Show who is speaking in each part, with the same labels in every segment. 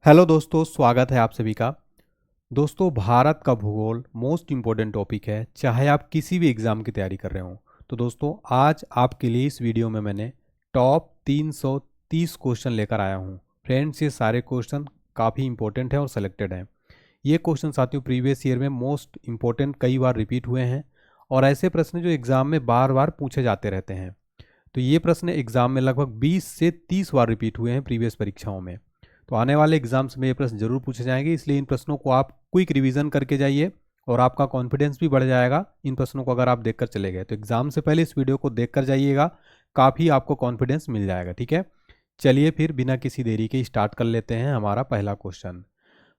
Speaker 1: Hello दोस्तों, स्वागत है आप सभी का। दोस्तों, भारत का भूगोल मोस्ट इम्पोर्टेंट टॉपिक है, चाहे आप किसी भी एग्ज़ाम की तैयारी कर रहे हो। तो दोस्तों, आज आपके लिए इस वीडियो में मैंने टॉप 330 क्वेश्चन लेकर आया हूँ। फ्रेंड्स, ये सारे क्वेश्चन काफ़ी इंपॉर्टेंट हैं और सेलेक्टेड हैं। ये क्वेश्चन साथियों प्रीवियस ईयर में मोस्ट इम्पोर्टेंट कई बार रिपीट हुए हैं और ऐसे प्रश्न जो एग्ज़ाम में बार बार पूछे जाते रहते हैं। तो ये प्रश्न एग्ज़ाम में लगभग 20 से 30 बार रिपीट हुए हैं प्रीवियस परीक्षाओं में। तो आने वाले एग्जाम्स में ये प्रश्न जरूर पूछे जाएंगे, इसलिए इन प्रश्नों को आप क्विक रिवीजन करके जाइए और आपका कॉन्फिडेंस भी बढ़ जाएगा। इन प्रश्नों को अगर आप देखकर चले गए तो एग्जाम से पहले इस वीडियो को देखकर जाइएगा, काफ़ी आपको कॉन्फिडेंस मिल जाएगा। ठीक है, चलिए फिर बिना किसी देरी के स्टार्ट कर लेते हैं हमारा पहला क्वेश्चन।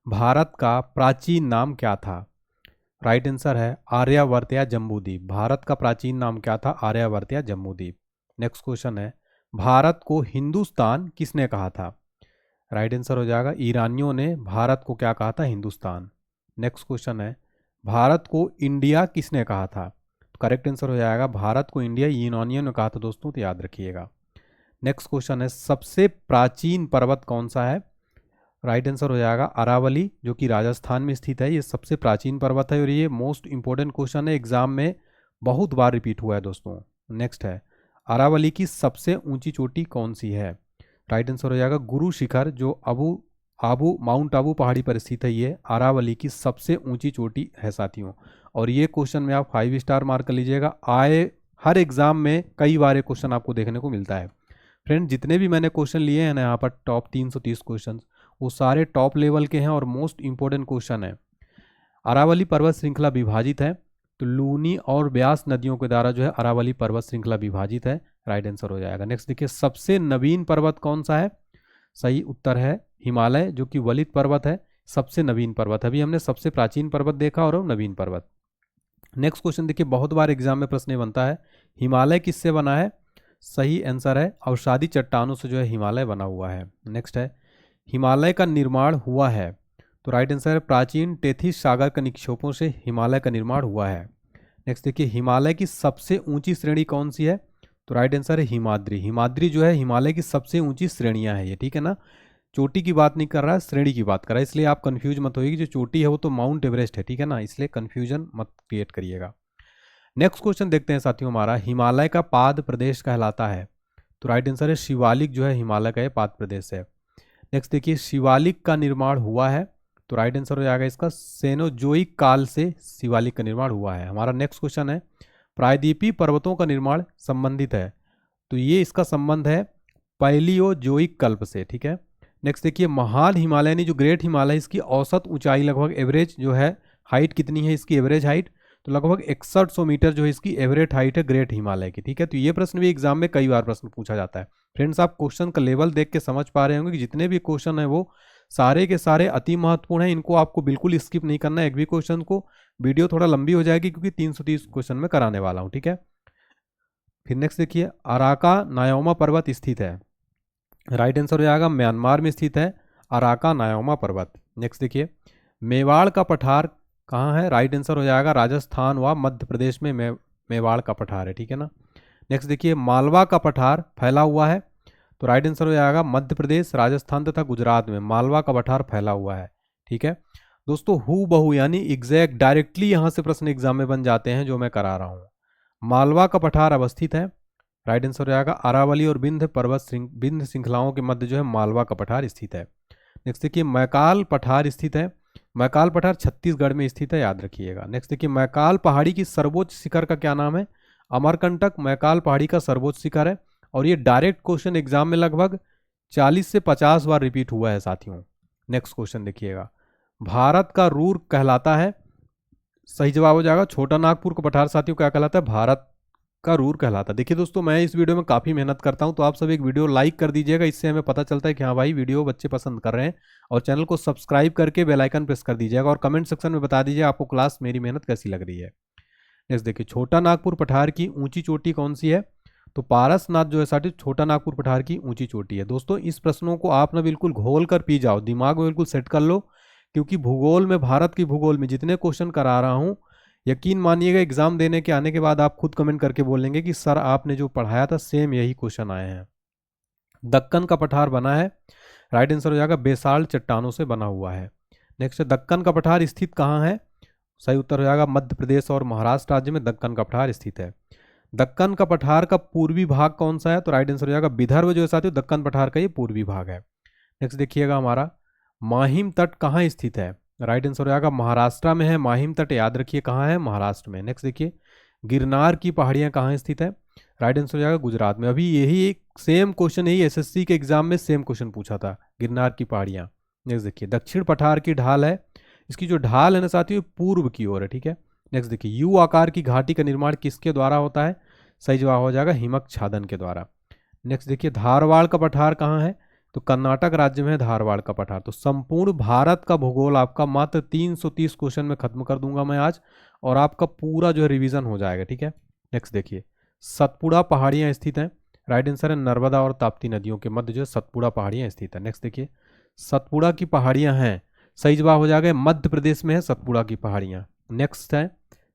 Speaker 1: भारत का प्राचीन नाम क्या था? राइट आंसर है आर्यावर्त या जम्बूद्वीप। भारत का प्राचीन नाम क्या था? आर्यावर्त या जम्बूद्वीप। नेक्स्ट क्वेश्चन है, भारत को हिंदुस्तान किसने कहा था? राइट आंसर हो जाएगा ईरानियों ने भारत को क्या कहा था? हिंदुस्तान। नेक्स्ट क्वेश्चन है, भारत को इंडिया किसने कहा था? तो करेक्ट आंसर हो जाएगा भारत को इंडिया यूनानियों ने कहा था दोस्तों, तो याद रखिएगा। नेक्स्ट क्वेश्चन है, सबसे प्राचीन पर्वत कौन सा है? राइट आंसर हो जाएगा अरावली, जो कि राजस्थान में स्थित है। ये सबसे प्राचीन पर्वत है और ये मोस्ट इंपॉर्टेंट क्वेश्चन है, एग्जाम में बहुत बार रिपीट हुआ है दोस्तों। नेक्स्ट है, अरावली की सबसे ऊंची चोटी कौन सी है? राइट आंसर हो जाएगा गुरु शिखर, जो माउंट आबू पहाड़ी पर स्थित है। ये अरावली की सबसे ऊंची चोटी है साथियों। और ये क्वेश्चन में आप 5 स्टार मार्क कर लीजिएगा, आए हर एग्जाम में कई बार ये क्वेश्चन आपको देखने को मिलता है। फ्रेंड, जितने भी मैंने क्वेश्चन लिए हैं ना यहाँ पर टॉप 330 क्वेश्चन, वो सारे टॉप लेवल के हैं और मोस्ट इंपॉर्टेंट क्वेश्चन है। अरावली पर्वत श्रृंखला विभाजित है, तो लूनी और ब्यास नदियों के द्वारा जो है अरावली पर्वत श्रृंखला विभाजित है। राइट आंसर हो जाएगा। नेक्स्ट देखिए, सबसे नवीन पर्वत कौन सा है? सही उत्तर है हिमालय, जो कि वलित पर्वत है, सबसे नवीन पर्वत। अभी हमने सबसे प्राचीन पर्वत देखा और नवीन पर्वत। नेक्स्ट क्वेश्चन देखिए, बहुत बार एग्जाम में प्रश्न बनता है, हिमालय किससे बना है? सही आंसर है अवसादी चट्टानों से जो है हिमालय बना हुआ है। नेक्स्ट है, हिमालय का निर्माण हुआ है, तो राइट आंसर है प्राचीन टेथिस सागर के निक्षेपों से हिमालय का निर्माण हुआ है। नेक्स्ट देखिए, हिमालय की सबसे ऊंची श्रेणी कौन सी है? तो राइट आंसर है हिमाद्री। हिमाद्री जो है हिमालय की सबसे ऊंची श्रेणियां है ये, ठीक है ना। चोटी की बात नहीं कर रहा है, श्रेणी की बात कर रहा है, इसलिए आप कंफ्यूज मत होइए। जो चोटी है वो तो माउंट एवरेस्ट है, ठीक है ना, इसलिए कंफ्यूजन मत क्रिएट करिएगा। नेक्स्ट क्वेश्चन देखते हैं साथियों, हमारा हिमालय का पाद प्रदेश कहलाता है, तो राइट आंसर है शिवालिक, जो है हिमालय का ये पाद प्रदेश है। नेक्स्ट देखिए, शिवालिक का निर्माण हुआ है, तो राइट आंसर हो जाएगा इसका सेनोजोइक काल से शिवालिक का निर्माण हुआ है। हमारा नेक्स्ट क्वेश्चन है, प्रायद्वीपीय पर्वतों का निर्माण संबंधित है, तो ये इसका संबंध है पैलियोजोइक कल्प से, ठीक है। नेक्स्ट देखिए, महान हिमालय यानी जो ग्रेट हिमालय, इसकी औसत ऊंचाई लगभग एवरेज जो है हाइट कितनी है? इसकी एवरेज हाइट तो लगभग 6100 मीटर जो है इसकी एवरेज हाइट है ग्रेट हिमालय की, ठीक है। तो ये प्रश्न भी एग्जाम में कई बार प्रश्न पूछा जाता है। फ्रेंड्स, आप क्वेश्चन का लेवल देख के समझ पा रहे होंगे कि जितने भी क्वेश्चन है वो सारे के सारे अति महत्वपूर्ण हैं, इनको आपको बिल्कुल स्किप नहीं करना है। एक भी क्वेश्चन को वीडियो थोड़ा लंबी हो जाएगी क्योंकि 330 क्वेश्चन में कराने वाला हूँ, ठीक है। फिर नेक्स्ट देखिए, अराका नायोमा पर्वत स्थित है, राइट आंसर हो जाएगा म्यांमार में स्थित है अराका नायोमा पर्वत। नेक्स्ट देखिए, मेवाड़ का पठार कहाँ है? राइट आंसर हो जाएगा राजस्थान व मध्य प्रदेश में मेवाड़ का पठार है, ठीक है ना। नेक्स्ट देखिए, मालवा का पठार फैला हुआ है, तो राइट आंसर हो जाएगा मध्य प्रदेश, राजस्थान तथा गुजरात में मालवा का पठार फैला हुआ है, ठीक है। दोस्तों, हु बहू यानी एग्जैक्ट डायरेक्टली यहाँ से प्रश्न एग्जाम में बन जाते हैं जो मैं करा रहा हूँ। मालवा का पठार अवस्थित है, राइट आंसर हो जाएगा अरावली और विंध्य श्रृंखलाओं के मध्य जो है मालवा का पठार स्थित है। नेक्स्ट देखिए, मैकाल पठार स्थित है, मैकाल पठार छत्तीसगढ़ में स्थित है, याद रखिएगा। नेक्स्ट देखिए, मैकाल पहाड़ी की सर्वोच्च शिखर का क्या नाम है? अमरकंटक मैकाल पहाड़ी का सर्वोच्च शिखर है और ये डायरेक्ट क्वेश्चन एग्जाम में लगभग 40 से 50 बार रिपीट हुआ है साथियों। नेक्स्ट क्वेश्चन देखिएगा, भारत का रूर कहलाता है, सही जवाब हो जाएगा छोटा नागपुर का पठार साथियों क्या कहलाता है? भारत का रूर कहलाता है। देखिए दोस्तों, मैं इस वीडियो में काफ़ी मेहनत करता हूं, तो आप सब एक वीडियो लाइक कर दीजिएगा, इससे हमें पता चलता है कि हाँ भाई वीडियो बच्चे पसंद कर रहे हैं। और चैनल को सब्सक्राइब करके बेल आइकन प्रेस कर दीजिएगा और कमेंट सेक्शन में बता दीजिए आपको क्लास मेरी मेहनत कैसी लग रही है। नेक्स्ट देखिए, छोटा नागपुर पठार की ऊंची चोटी कौन सी है? तो पारसनाथ जो है साथी छोटा नागपुर पठार की ऊंची चोटी है। दोस्तों, इस प्रश्नों को आप ना बिल्कुल घोल कर पी जाओ, दिमाग में बिल्कुल सेट कर लो, क्योंकि भूगोल में, भारत की भूगोल में जितने क्वेश्चन करा रहा हूँ, यकीन मानिएगा एग्जाम देने के आने के बाद आप खुद कमेंट करके बोलेंगे कि सर आपने जो पढ़ाया था सेम यही क्वेश्चन आए हैं। दक्कन का पठार बना है, राइट आंसर हो जाएगा बेसाल्ट चट्टानों से बना हुआ है। नेक्स्ट, दक्कन का पठार स्थित कहाँ है? सही उत्तर हो जाएगा मध्य प्रदेश और महाराष्ट्र राज्य में दक्कन का पठार स्थित है। दक्कन का पठार का पूर्वी भाग कौन सा है? तो राइट आंसर हो जाएगा विदर्भ जो है साथियों, दक्कन पठार का ये पूर्वी भाग है। नेक्स्ट देखिएगा हमारा, माहिम तट कहाँ स्थित है? राइट आंसर हो जाएगा महाराष्ट्र में है माहिम तट, याद रखिए कहाँ है, महाराष्ट्र में। नेक्स्ट देखिए, गिरनार की पहाड़ियाँ कहाँ स्थित है? राइट आंसर हो जाएगा गुजरात में। अभी यही एक सेम क्वेश्चन, यही एसएससी के एग्जाम में सेम क्वेश्चन पूछा था, गिरनार की पहाड़ियाँ। नेक्स्ट देखिए, दक्षिण पठार की ढाल है, इसकी जो ढाल है ना साथियों पूर्व की ओर है, ठीक है। नेक्स्ट देखिए, यू आकार की घाटी का निर्माण किसके द्वारा होता है? सही जवाब हो जाएगा हिमच्छादन के द्वारा। नेक्स्ट देखिए, धारवाड़ का पठार कहाँ है? तो कर्नाटक राज्य में है धारवाड़ का पठार। तो संपूर्ण भारत का भूगोल आपका मात्र 330 क्वेश्चन में खत्म कर दूंगा मैं आज, और आपका पूरा जो है रिवीजन हो जाएगा, ठीक है। नेक्स्ट देखिए, सतपुड़ा पहाड़ियाँ स्थित हैं। राइट आंसर है नर्मदा और ताप्ती नदियों के मध्य जो है सतपुड़ा पहाड़ियाँ स्थित है। नेक्स्ट देखिए, सतपुड़ा की पहाड़ियाँ हैं, सही जवाब हो जाएगा मध्य प्रदेश में है सतपुड़ा की पहाड़ियाँ। नेक्स्ट है,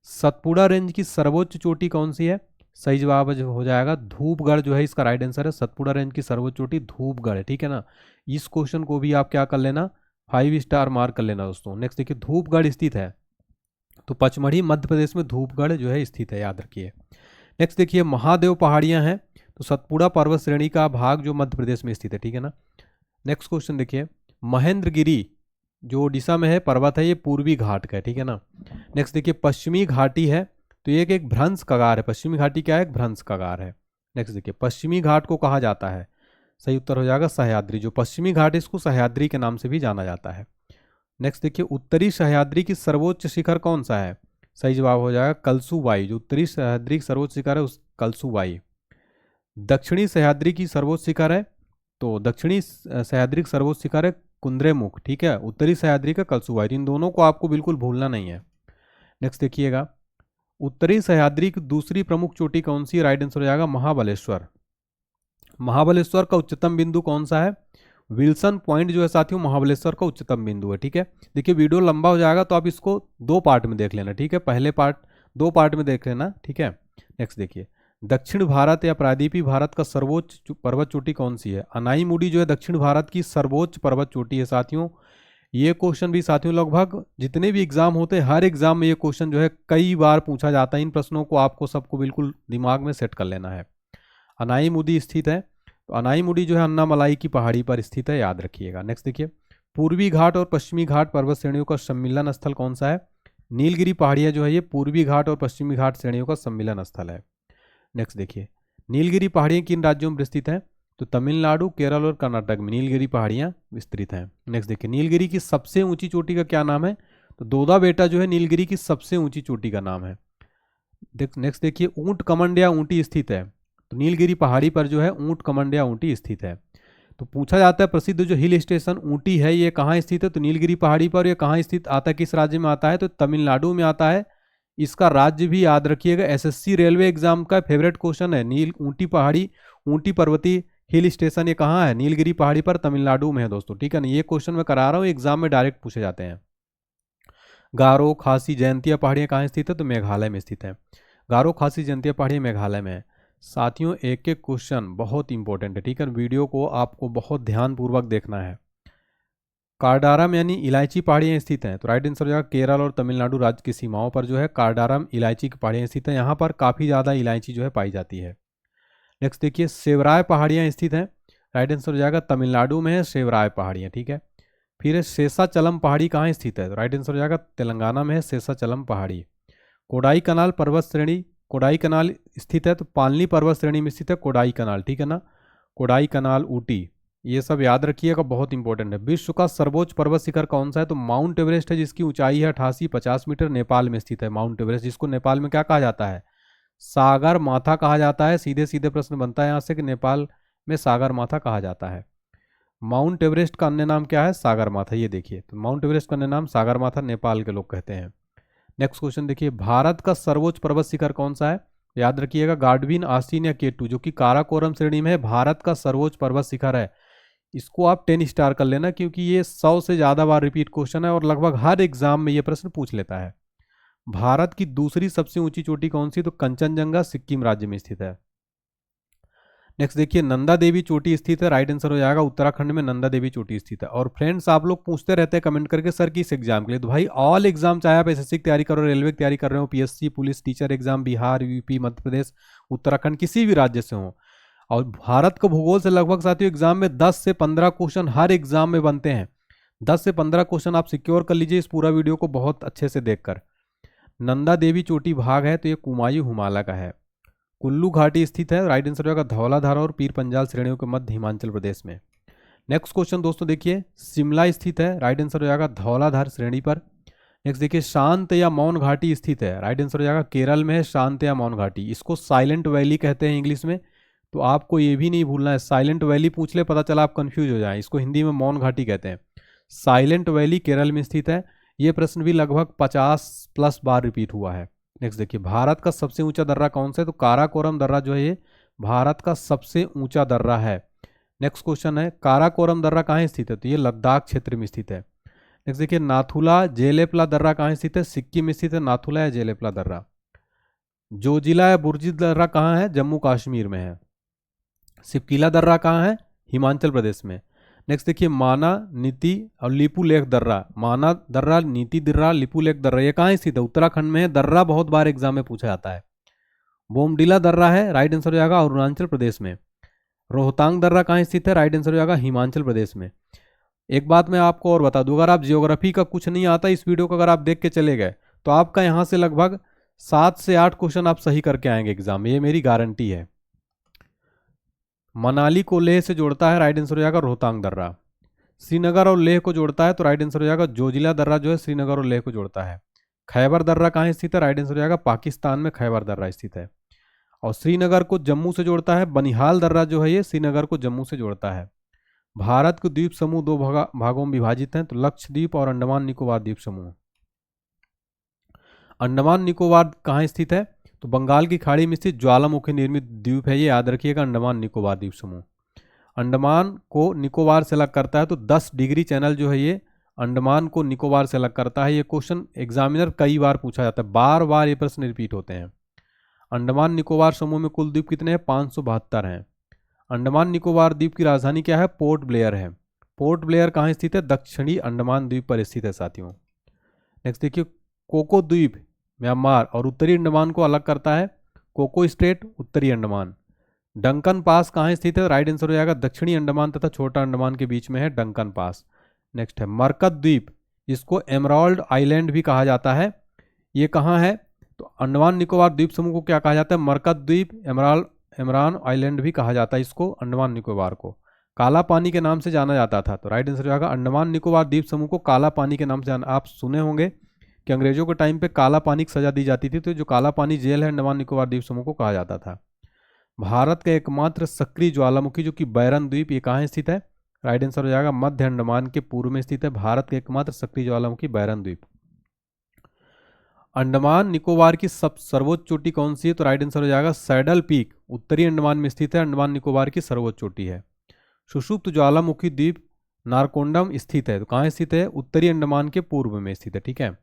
Speaker 1: सतपुड़ा रेंज की सर्वोच्च चोटी कौन सी है? सही जवाब हो जाएगा धूपगढ़ जो है इसका राइट आंसर है। सतपुड़ा रेंज की सर्वोच्च चोटी धूपगढ़ है, ठीक है ना। इस क्वेश्चन को भी आप क्या कर लेना, 5 स्टार मार्क कर लेना दोस्तों। नेक्स्ट देखिए, धूपगढ़ स्थित है, तो पचमढ़ी मध्य प्रदेश में धूपगढ़ जो है स्थित है, याद रखिए। नेक्स्ट देखिए, महादेव पहाड़ियाँ हैं, तो सतपुड़ा पर्वत श्रेणी का भाग जो मध्य प्रदेश में स्थित है, ठीक है ना। नेक्स्ट क्वेश्चन देखिए, महेंद्रगिरी जो उड़ीसा में है पर्वत है, ये पूर्वी घाट का है, ठीक है ना। नेक्स्ट देखिए, पश्चिमी घाटी है, तो ये एक भ्रंश कगार है। पश्चिमी घाटी क्या है? एक भ्रंश कगार है। नेक्स्ट देखिए, पश्चिमी घाट को कहा जाता है? सही उत्तर हो जाएगा सह्याद्री। जो पश्चिमी घाट है इसको सह्याद्री के नाम से भी जाना जाता है। नेक्स्ट देखिए, उत्तरी सह्याद्री की सर्वोच्च शिखर कौन सा है? सही जवाब हो जाएगा कलसुबाई। जो उत्तरी सह्याद्री की सर्वोच्च शिखर है उस कलसुबाई। दक्षिणी सह्याद्री की सर्वोच्च शिखर है, तो दक्षिणी सह्याद्री की सर्वोच्च शिखर है कुंद्रेमुख, ठीक है। उत्तरी सह्याद्री का कलसुबाई। इन दोनों को आपको बिल्कुल भूलना नहीं है। नेक्स्ट देखिएगा, उत्तरी सह्याद्री की दूसरी प्रमुख चोटी कौन सी? राइट आंसर हो जाएगा महाबलेश्वर। महाबलेश्वर का उच्चतम बिंदु कौन सा है? विल्सन पॉइंट जो है साथियों महाबलेश्वर का उच्चतम बिंदु है, ठीक है। देखिए वीडियो लंबा हो जाएगा तो आप इसको 2 पार्ट में देख लेना, ठीक है। पहले पार्ट 2 पार्ट में देख लेना, ठीक है। नेक्स्ट देखिए, दक्षिण भारत या प्रायद्वीपीय भारत का सर्वोच्च पर्वत चोटी कौन सी है? अनाईमुडी जो है दक्षिण भारत की सर्वोच्च पर्वत चोटी है साथियों। ये क्वेश्चन भी साथियों लगभग जितने भी एग्जाम होते हैं हर एग्जाम में ये क्वेश्चन जो है कई बार पूछा जाता है। इन प्रश्नों को आपको सबको बिल्कुल दिमाग में सेट कर लेना है। अनाईमुडी स्थित है, तो अनाईमुडी जो है अन्नामलाई की पहाड़ी पर स्थित है, याद रखिएगा। नेक्स्ट देखिए, पूर्वी घाट और पश्चिमी घाट पर्वत श्रेणियों का सम्मिलन स्थल कौन सा है? नीलगिरी पहाड़ियाँ जो है ये पूर्वी घाट और पश्चिमी घाट श्रेणियों का सम्मिलन स्थल है। नेक्स्ट देखिए, नीलगिरी पहाड़ियाँ किन राज्यों में विस्तृत हैं? तो तमिलनाडु, केरल और कर्नाटक में नीलगिरी पहाड़ियाँ विस्तृत हैं। नेक्स्ट देखिए, नीलगिरी की सबसे ऊंची चोटी का क्या नाम है? तो दोदा बेटा जो है नीलगिरी की सबसे ऊंची चोटी का नाम है। नेक्स्ट देखिए, ऊंट कमंड या ऊंटी स्थित है, तो नीलगिरी पहाड़ी पर जो है ऊंट कमंड या ऊंटी स्थित है। तो पूछा जाता है प्रसिद्ध जो हिल स्टेशन ऊंटी है ये कहाँ स्थित है? तो नीलगिरी पहाड़ी पर। ये कहाँ स्थित आता है, किस राज्य में आता है? तो तमिलनाडु में आता है। इसका राज्य भी याद रखिएगा, एसएससी रेलवे एग्जाम का फेवरेट क्वेश्चन है। नील ऊंटी पहाड़ी, ऊंटी पर्वतीय हिल स्टेशन ये कहाँ है? नीलगिरी पहाड़ी पर, तमिलनाडु में है दोस्तों, ठीक है ना। ये क्वेश्चन मैं करा रहा हूँ, एग्जाम में डायरेक्ट पूछे जाते हैं। गारो, खासी, जयंतिया पहाड़ियाँ कहाँ स्थित है? तो मेघालय में स्थित है। गारो, खासी, जयंतिया पहाड़ियाँ मेघालय में है। साथियों एक एक क्वेश्चन बहुत इंपॉर्टेंट है, ठीक है। वीडियो को आपको बहुत ध्यानपूर्वक देखना है। कार्डारम यानी इलायची पहाड़ियाँ स्थित हैं, तो राइट आंसर हो जाएगा केरल और तमिलनाडु राज्य की सीमाओं पर जो है कार्डारम इलायची की पहाड़ियाँ स्थित हैं। यहाँ पर काफ़ी ज़्यादा इलायची जो है पाई जाती है। नेक्स्ट देखिए, सेवराय पहाड़ियाँ स्थित हैं, राइट आंसर हो जाएगा तमिलनाडु में है सेवराय पहाड़ियाँ, ठीक है। फिर शेषाचलम पहाड़ी कहाँ स्थित है? तो राइट आंसर हो जाएगा तेलंगाना में है शेषाचलम पहाड़ी। कोडाई कनाल पर्वत श्रेणी, कोडाई कनाल स्थित है, तो पालनी पर्वत श्रेणी में स्थित है कोडाई कनाल, ठीक है ना। कोडाई कनाल, ऊटी, ये सब याद रखिएगा, बहुत इंपॉर्टेंट है। विश्व का सर्वोच्च पर्वत शिखर कौन सा है? तो माउंट एवरेस्ट है, जिसकी ऊंचाई है 8850 मीटर, नेपाल में स्थित है माउंट एवरेस्ट, जिसको नेपाल में क्या कहा जाता है? सागर माथा कहा जाता है। सीधे सीधे प्रश्न बनता है यहाँ से कि नेपाल में सागर माथा कहा जाता है। माउंट एवरेस्ट का अन्य नाम क्या है? सागर माथा। ये देखिए, तो माउंट एवरेस्ट का अन्य नाम सागर माथा नेपाल के लोग कहते हैं। नेक्स्ट क्वेश्चन देखिए, भारत का सर्वोच्च पर्वत शिखर कौन सा है? याद रखिएगा गार्डविन, आस्तीन या केटू, जो कि काराकोरम श्रेणी में है, भारत का सर्वोच्च पर्वत शिखर है। इसको आप 10 स्टार कर लेना, क्योंकि ये 100 से ज़्यादा बार रिपीट क्वेश्चन है और लगभग हर एग्जाम में ये प्रश्न पूछ लेता है। भारत की दूसरी सबसे ऊंची चोटी कौन सी? तो कंचनजंगा सिक्किम राज्य में स्थित है। नेक्स्ट देखिए नंदा देवी चोटी स्थित है, राइट आंसर हो जाएगा उत्तराखंड में नंदा देवी चोटी स्थित है। और फ्रेंड्स आप लोग पूछते रहते हैं कमेंट करके सर किस एग्जाम के लिए, तो भाई ऑल एग्जाम, चाहे आप एसएससी की तैयारी कर रहे हो, रेलवे की तैयारी कर रहे हो, PSC police teacher exam, Bihar UP Madhya Pradesh Uttarakhand किसी भी राज्य से हो। और भारत का भूगोल से लगभग साथियों एग्जाम में 10 से 15 क्वेश्चन हर एग्जाम में बनते हैं। 10 से 15 क्वेश्चन आप सिक्योर कर लीजिए इस पूरा वीडियो को बहुत अच्छे से देखकर। नंदा देवी चोटी भाग है तो ये कुमायूं हिमालय का है। कुल्लू घाटी स्थित है, राइट आंसर होगा धौलाधार और पीर पंजाल श्रेणियों के मध्य हिमाचल प्रदेश में। नेक्स्ट क्वेश्चन दोस्तों देखिए शिमला स्थित है, राइट आंसर हो जाएगा धौलाधार श्रेणी पर। नेक्स्ट देखिए शांत या मौन घाटी स्थित है, राइट आंसर हो जाएगा केरल में है शांत या मौन घाटी। इसको साइलेंट वैली कहते हैं इंग्लिश में, तो आपको ये भी नहीं भूलना है। साइलेंट वैली पूछ ले, पता चला आप कंफ्यूज हो जाए, इसको हिंदी में मौन घाटी कहते हैं। साइलेंट वैली केरल में स्थित है। ये प्रश्न भी लगभग 50+ बार रिपीट हुआ है। नेक्स्ट देखिए भारत का सबसे ऊंचा दर्रा कौन सा है, तो काराकोरम दर्रा जो है ये भारत का सबसे ऊंचा दर्रा है। नेक्स्ट क्वेश्चन है काराकोरम दर्रा कहाँ स्थित है, तो ये लद्दाख क्षेत्र में स्थित है। नेक्स्ट देखिए नाथुला जेलेपला दर्रा कहाँ स्थित है, सिक्किम में स्थित है नाथुला या जेलेपला दर्रा। जोजिला या बुर्जी दर्रा कहाँ है, जम्मू कश्मीर में है। सिपकीला दर्रा कहाँ है, हिमाचल प्रदेश में। नेक्स्ट देखिए माना नीति और लिपू लेख दर्रा, माना दर्रा नीति दर्रा लिपू लेख दर्रा ये कहाँ स्थित है, उत्तराखंड में है। दर्रा बहुत बार एग्जाम में पूछा जाता है। बोमडीला दर्रा है, राइट आंसर हो जाएगा अरुणाचल प्रदेश में। रोहतांग दर्रा कहाँ स्थित है, राइट आंसर हो जाएगा हिमाचल प्रदेश में। एक बात मैं आपको और बता दूं, अगर आप जियोग्राफी का कुछ नहीं आता इस वीडियो को अगर आप देख के चले गए तो आपका यहाँ से लगभग 7 से 8 क्वेश्चन आप सही करके आएंगे एग्जाम में, ये मेरी गारंटी है। मनाली को लेह से जोड़ता है, राइट आंसर हो जाएगा रोहतांग दर्रा। श्रीनगर और लेह को जोड़ता है तो राइट आंसर हो जाएगा जोजिला दर्रा जो है श्रीनगर और लेह को जोड़ता है। खैबर दर्रा कहाँ स्थित है, राइट आंसर हो जाएगा पाकिस्तान में खैबर दर्रा स्थित है। और श्रीनगर को जम्मू से जोड़ता है बनिहाल दर्रा जो है ये श्रीनगर को जम्मू से जोड़ता है। भारत के द्वीप समूह 2 भागों में विभाजित हैं, तो लक्षद्वीप और अंडमान निकोबार द्वीप समूह। अंडमान निकोबार कहाँ स्थित है, तो बंगाल की खाड़ी में स्थित ज्वालामुखी निर्मित द्वीप है, ये याद रखिएगा अंडमान निकोबार द्वीप समूह। अंडमान को निकोबार से अलग करता है, तो 10 डिग्री चैनल जो है ये अंडमान को निकोबार से अलग करता है। ये क्वेश्चन एग्जामिनर कई बार पूछा जाता है, बार बार ये प्रश्न रिपीट होते हैं। अंडमान निकोबार समूह में कुल द्वीप कितने हैं, 572 हैं। अंडमान निकोबार द्वीप की राजधानी क्या है, पोर्ट ब्लेयर है। पोर्ट ब्लेयर कहाँ स्थित है, दक्षिणी अंडमान द्वीप पर स्थित है साथियों। नेक्स्ट देखिए कोको द्वीप म्यांमार और उत्तरी अंडमान को अलग करता है, कोको स्टेट उत्तरी अंडमान। डंकन पास कहाँ स्थित है, राइट आंसर हो जाएगा दक्षिणी अंडमान तथा छोटा अंडमान के बीच में है डंकन पास। नेक्स्ट है मरकत द्वीप, जिसको एमराल्ड आइलैंड भी कहा जाता है, ये कहाँ है, तो अंडमान निकोबार द्वीप समूह को क्या कहा जाता है, मरकत द्वीप एमरान आइलैंड भी कहा जाता है इसको अंडमान निकोबार को। काला पानी के नाम से जाना जाता था, तो राइट आंसर हो जाएगा अंडमान निकोबार द्वीप समूह को काला पानी के नाम से जाना। आप सुने होंगे कि अंग्रेजों के टाइम पे काला पानी की सजा दी जाती थी, तो जो काला पानी जेल है अंडमान निकोबार द्वीप समूह को कहा जाता था। भारत का एकमात्र सक्रिय ज्वालामुखी जो कि बैरन द्वीप, ये कहाँ स्थित है, राइट आंसर हो जाएगा मध्य अंडमान के पूर्व में स्थित है भारत का एकमात्र सक्रिय ज्वालामुखी बैरन द्वीप। अंडमान निकोबार की सर्वोच्च चोटी कौन सी है, तो राइट आंसर हो जाएगा सैडल पीक, उत्तरी अंडमान में स्थित है, अंडमान निकोबार की सर्वोच्च चोटी है। सुषुप्त ज्वालामुखी द्वीप नारकोंडम स्थित है, तो कहाँ स्थित है, उत्तरी अंडमान के पूर्व में स्थित है, ठीक है।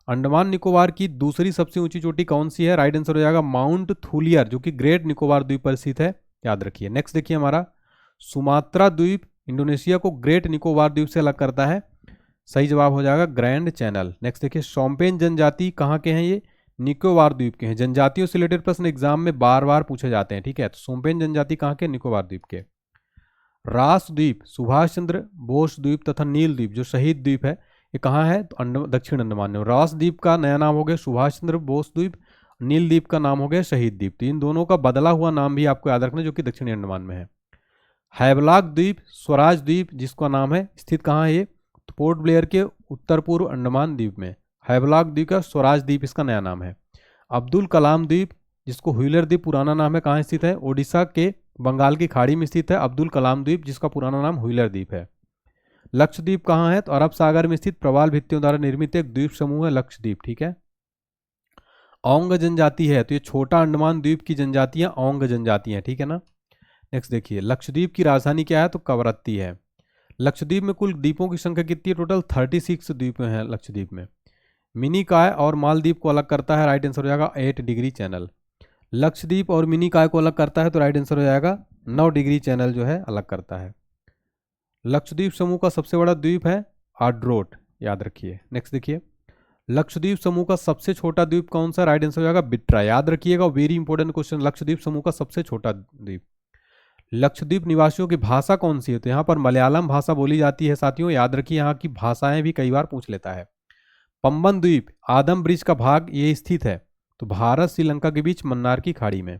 Speaker 1: अंडमान निकोबार की दूसरी सबसे ऊंची चोटी कौन सी है, राइट आंसर हो जाएगा माउंट थूलियर जो कि ग्रेट निकोबार द्वीप पर स्थित है, याद रखिए। नेक्स्ट देखिए हमारा सुमात्रा द्वीप इंडोनेशिया को ग्रेट निकोबार द्वीप से अलग करता है, सही जवाब हो जाएगा ग्रैंड चैनल। नेक्स्ट देखिए शोम्पेन जनजाति कहाँ के हैं, ये निकोबार द्वीप के हैं। जनजातियों से रिलेटेड प्रश्न एग्जाम में बार बार पूछे जाते हैं, ठीक है। तो शोम्पेन जनजाति कहाँ के, निकोबार द्वीप के। रास द्वीप, सुभाष चंद्र बोस द्वीप तथा नील द्वीप जो शहीद द्वीप है, ये कहाँ है, तो दक्षिण अंडमान में। रास द्वीप का नया नाम हो गया सुभाष चंद्र बोस द्वीप, नील द्वीप का नाम हो गया शहीद द्वीप। तो इन दोनों का बदला हुआ नाम भी आपको याद रखना जो कि दक्षिणी अंडमान में है। हैवलॉक द्वीप स्वराज द्वीप जिसका नाम है, स्थित कहाँ है ये, तो पोर्ट ब्लेयर के उत्तर पूर्व अंडमान द्वीप में। हैवलॉक द्वीप का स्वराज द्वीप इसका नया नाम है। अब्दुल कलाम द्वीप जिसको व्हीलर द्वीप पुराना नाम है, कहाँ स्थित है, ओडिशा के बंगाल की खाड़ी में स्थित है अब्दुल कलाम द्वीप जिसका पुराना नाम व्हीलर द्वीप है। लक्षद्वीप कहाँ है, तो अरब सागर में स्थित प्रवाल भित्तियों द्वारा निर्मित एक द्वीप समूह है लक्षद्वीप, ठीक है। औंग जनजाति है, तो ये छोटा अंडमान द्वीप की जनजातियां औंग जनजाति हैं, ठीक है ना। नेक्स्ट देखिए लक्षद्वीप की राजधानी क्या है, तो कवरत्ती है। लक्षद्वीप में कुल द्वीपों की संख्या कितनी है, टोटल 36 द्वीप हैं लक्षद्वीप में। मिनी काय और मालदीप को अलग करता है, राइट आंसर हो जाएगा 8 डिग्री चैनल। लक्षद्वीप और मिनी काय को अलग करता है? तो राइट आंसर हो जाएगा 9 डिग्री चैनल जो है अलग करता है। लक्षद्वीप समूह का सबसे बड़ा द्वीप है आड्रोट, याद रखिए। नेक्स्ट देखिए, लक्षद्वीप समूह का सबसे छोटा द्वीप कौन सा? राइट आंसर हो जाएगा बिट्रा, याद रखिएगा, वेरी इंपॉर्टेंट क्वेश्चन। लक्षद्वीप समूह का सबसे छोटा द्वीप। लक्षद्वीप निवासियों की भाषा कौन सी है? तो यहाँ पर मलयालम भाषा बोली जाती है साथियों, याद रखिए, यहाँ की भाषाएं भी कई बार पूछ लेता है। पंबन द्वीप आदम ब्रिज का भाग ये स्थित है? तो भारत श्रीलंका के बीच मन्नार की खाड़ी में।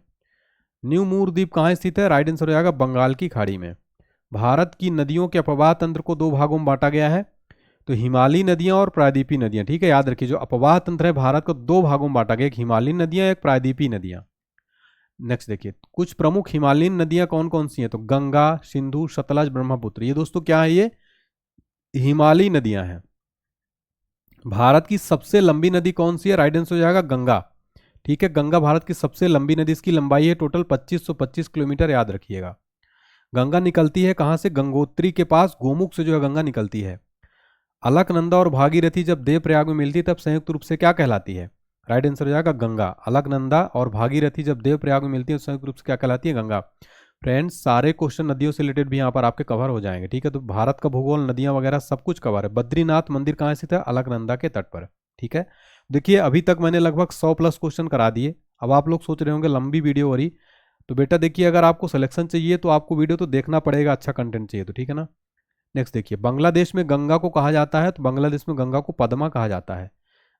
Speaker 1: न्यू मूर द्वीप कहाँ स्थित है? राइट आंसर हो जाएगा बंगाल की खाड़ी में। भारत की नदियों के अपवाह तंत्र को 2 भागों में बांटा गया है, तो हिमालयी नदियां और प्रायद्वीपीय नदियां, ठीक है, याद रखिए। जो अपवाह तंत्र है भारत को 2 भागों में बांटा गया, एक हिमालयी नदियां, एक प्रायद्वीपीय नदियां। नेक्स्ट देखिए, कुछ प्रमुख हिमालयन नदियां कौन कौन सी हैं? तो गंगा, सिंधु, सतलज, ब्रह्मपुत्र। ये दोस्तों क्या है? ये हिमालयी नदियां हैं। भारत की सबसे लंबी नदी कौन सी है? राइट आंसर हो जाएगा गंगा, ठीक है। गंगा भारत की सबसे लंबी नदी, इसकी लंबाई है टोटल 2525 किलोमीटर, याद रखिएगा। गंगा निकलती है कहां से? गंगोत्री के पास गोमुख से जो है गंगा निकलती है। अलकनंदा और भागीरथी जब देवप्रयाग में मिलती है तब संयुक्त रूप से क्या कहलाती है? राइट आंसर हो जाएगा गंगा। अलकनंदा और भागीरथी जब देवप्रयाग में मिलती है तो संयुक्त रूप से क्या कहलाती है? गंगा। फ्रेंड्स, सारे क्वेश्चन नदियों से रिलेटेड भी यहाँ पर आपके कवर हो जाएंगे, ठीक है। तो भारत का भूगोल, नदियां वगैरह सब कुछ कवर है। बद्रीनाथ मंदिर कहाँ स्थित है? अलकनंदा के तट पर, ठीक है। देखिए, अभी तक मैंने लगभग 100+ क्वेश्चन करा दिए। अब आप लोग सोच रहे होंगे लंबी वीडियो हो रही, तो बेटा देखिए, अगर आपको सिलेक्शन चाहिए तो आपको वीडियो तो देखना पड़ेगा, अच्छा कंटेंट चाहिए तो, ठीक है ना। नेक्स्ट देखिए, बांग्लादेश में गंगा को कहा जाता है? तो बांग्लादेश में गंगा को पद्मा कहा जाता है।